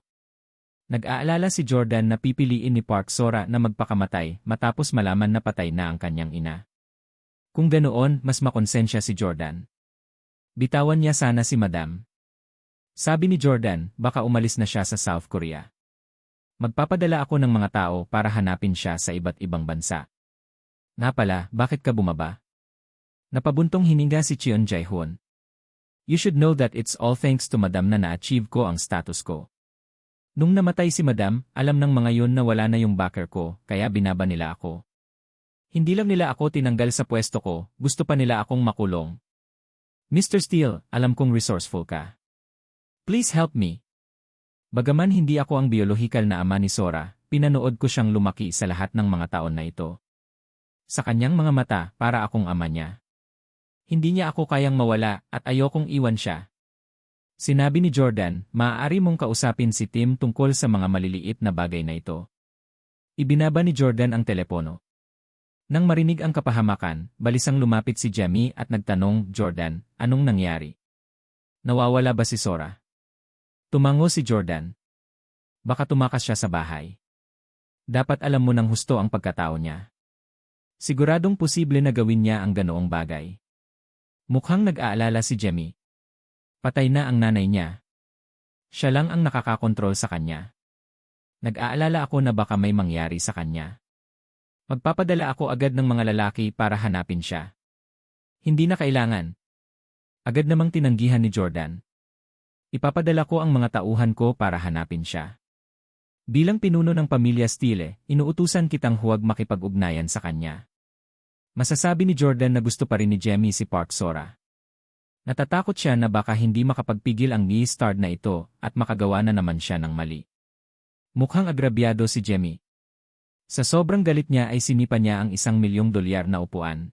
Nag-aalala si Jordan na pipiliin ni Park Sora na magpakamatay matapos malaman na patay na ang kanyang ina. Kung ganoon, mas makonsensya si Jordan. Bitawan niya sana si Madam. Sabi ni Jordan, baka umalis na siya sa South Korea. Magpapadala ako ng mga tao para hanapin siya sa iba't ibang bansa. Napala, bakit ka bumaba? Napabuntong hininga si Cheon Jae-hoon. You should know that it's all thanks to Madam na na-achieve ko ang status ko. Nung namatay si Madam, alam ng mga yun na wala na yung backer ko, kaya binaba nila ako. Hindi lang nila ako tinanggal sa pwesto ko, gusto pa nila akong makulong. Mr. Steele, alam kong resourceful ka. Please help me. Bagaman hindi ako ang biyolohikal na ama ni Sora, pinanood ko siyang lumaki sa lahat ng mga taon na ito. Sa kanyang mga mata, para akong ama niya. Hindi niya ako kayang mawala at ayokong iwan siya. Sinabi ni Jordan, maaari mong kausapin si Tim tungkol sa mga maliliit na bagay na ito. Ibinaba ni Jordan ang telepono. Nang marinig ang kapahamakan, balisang lumapit si Jemmy at nagtanong, Jordan, anong nangyari? Nawawala ba si Sora? Tumango si Jordan. Baka tumakas siya sa bahay. Dapat alam mo ng husto ang pagkatao niya. Siguradong posible na gawin niya ang ganoong bagay. Mukhang nag-aalala si Jemmy. Patay na ang nanay niya. Siya lang ang nakakakontrol sa kanya. Nag-aalala ako na baka may mangyari sa kanya. Magpapadala ako agad ng mga lalaki para hanapin siya. Hindi na kailangan. Agad namang tinanggihan ni Jordan. Ipapadala ko ang mga tauhan ko para hanapin siya. Bilang pinuno ng pamilya Steele, inuutusan kitang huwag makipag-ugnayan sa kanya. Masasabi ni Jordan na gusto pa rin ni Jemmy si Park Sora. Natatakot siya na baka hindi makapagpigil ang ni-stard na ito at makagawa na naman siya ng mali. Mukhang agrabyado si Jemmy. Sa sobrang galit niya ay sinipa niya ang $1,000,000 na upuan.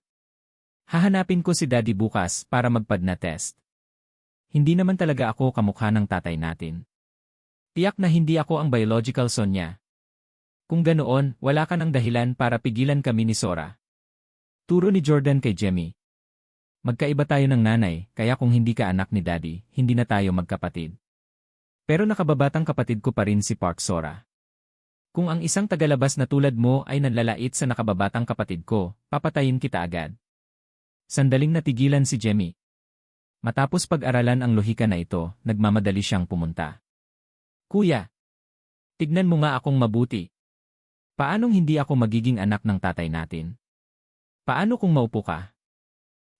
Hahanapin ko si Daddy bukas para magpad na test. Hindi naman talaga ako kamukha ng tatay natin. Tiyak na hindi ako ang biological son niya. Kung ganoon, wala ka ng dahilan para pigilan kami ni Sora. Turo ni Jordan kay Jemmy. Magkaiba tayo ng nanay, kaya kung hindi ka anak ni Daddy, hindi na tayo magkapatid. Pero nakababatang kapatid ko pa rin si Park Sora. Kung ang isang tagalabas na tulad mo ay nanlalait sa nakababatang kapatid ko, papatayin kita agad. Sandaling natigilan si Jemmy. Matapos pag-aralan ang lohika na ito, nagmamadali siyang pumunta. Kuya, tignan mo nga akong mabuti. Paanong hindi ako magiging anak ng tatay natin? Paano kung maupo ka?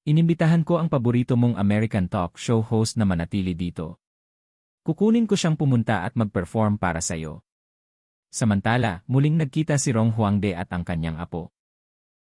Inimbitahan ko ang paborito mong American talk show host na manatili dito. Kukunin ko siyang pumunta at mag-perform para sa'yo. Samantala, muling nagkita si Rong Huangde at ang kanyang apo.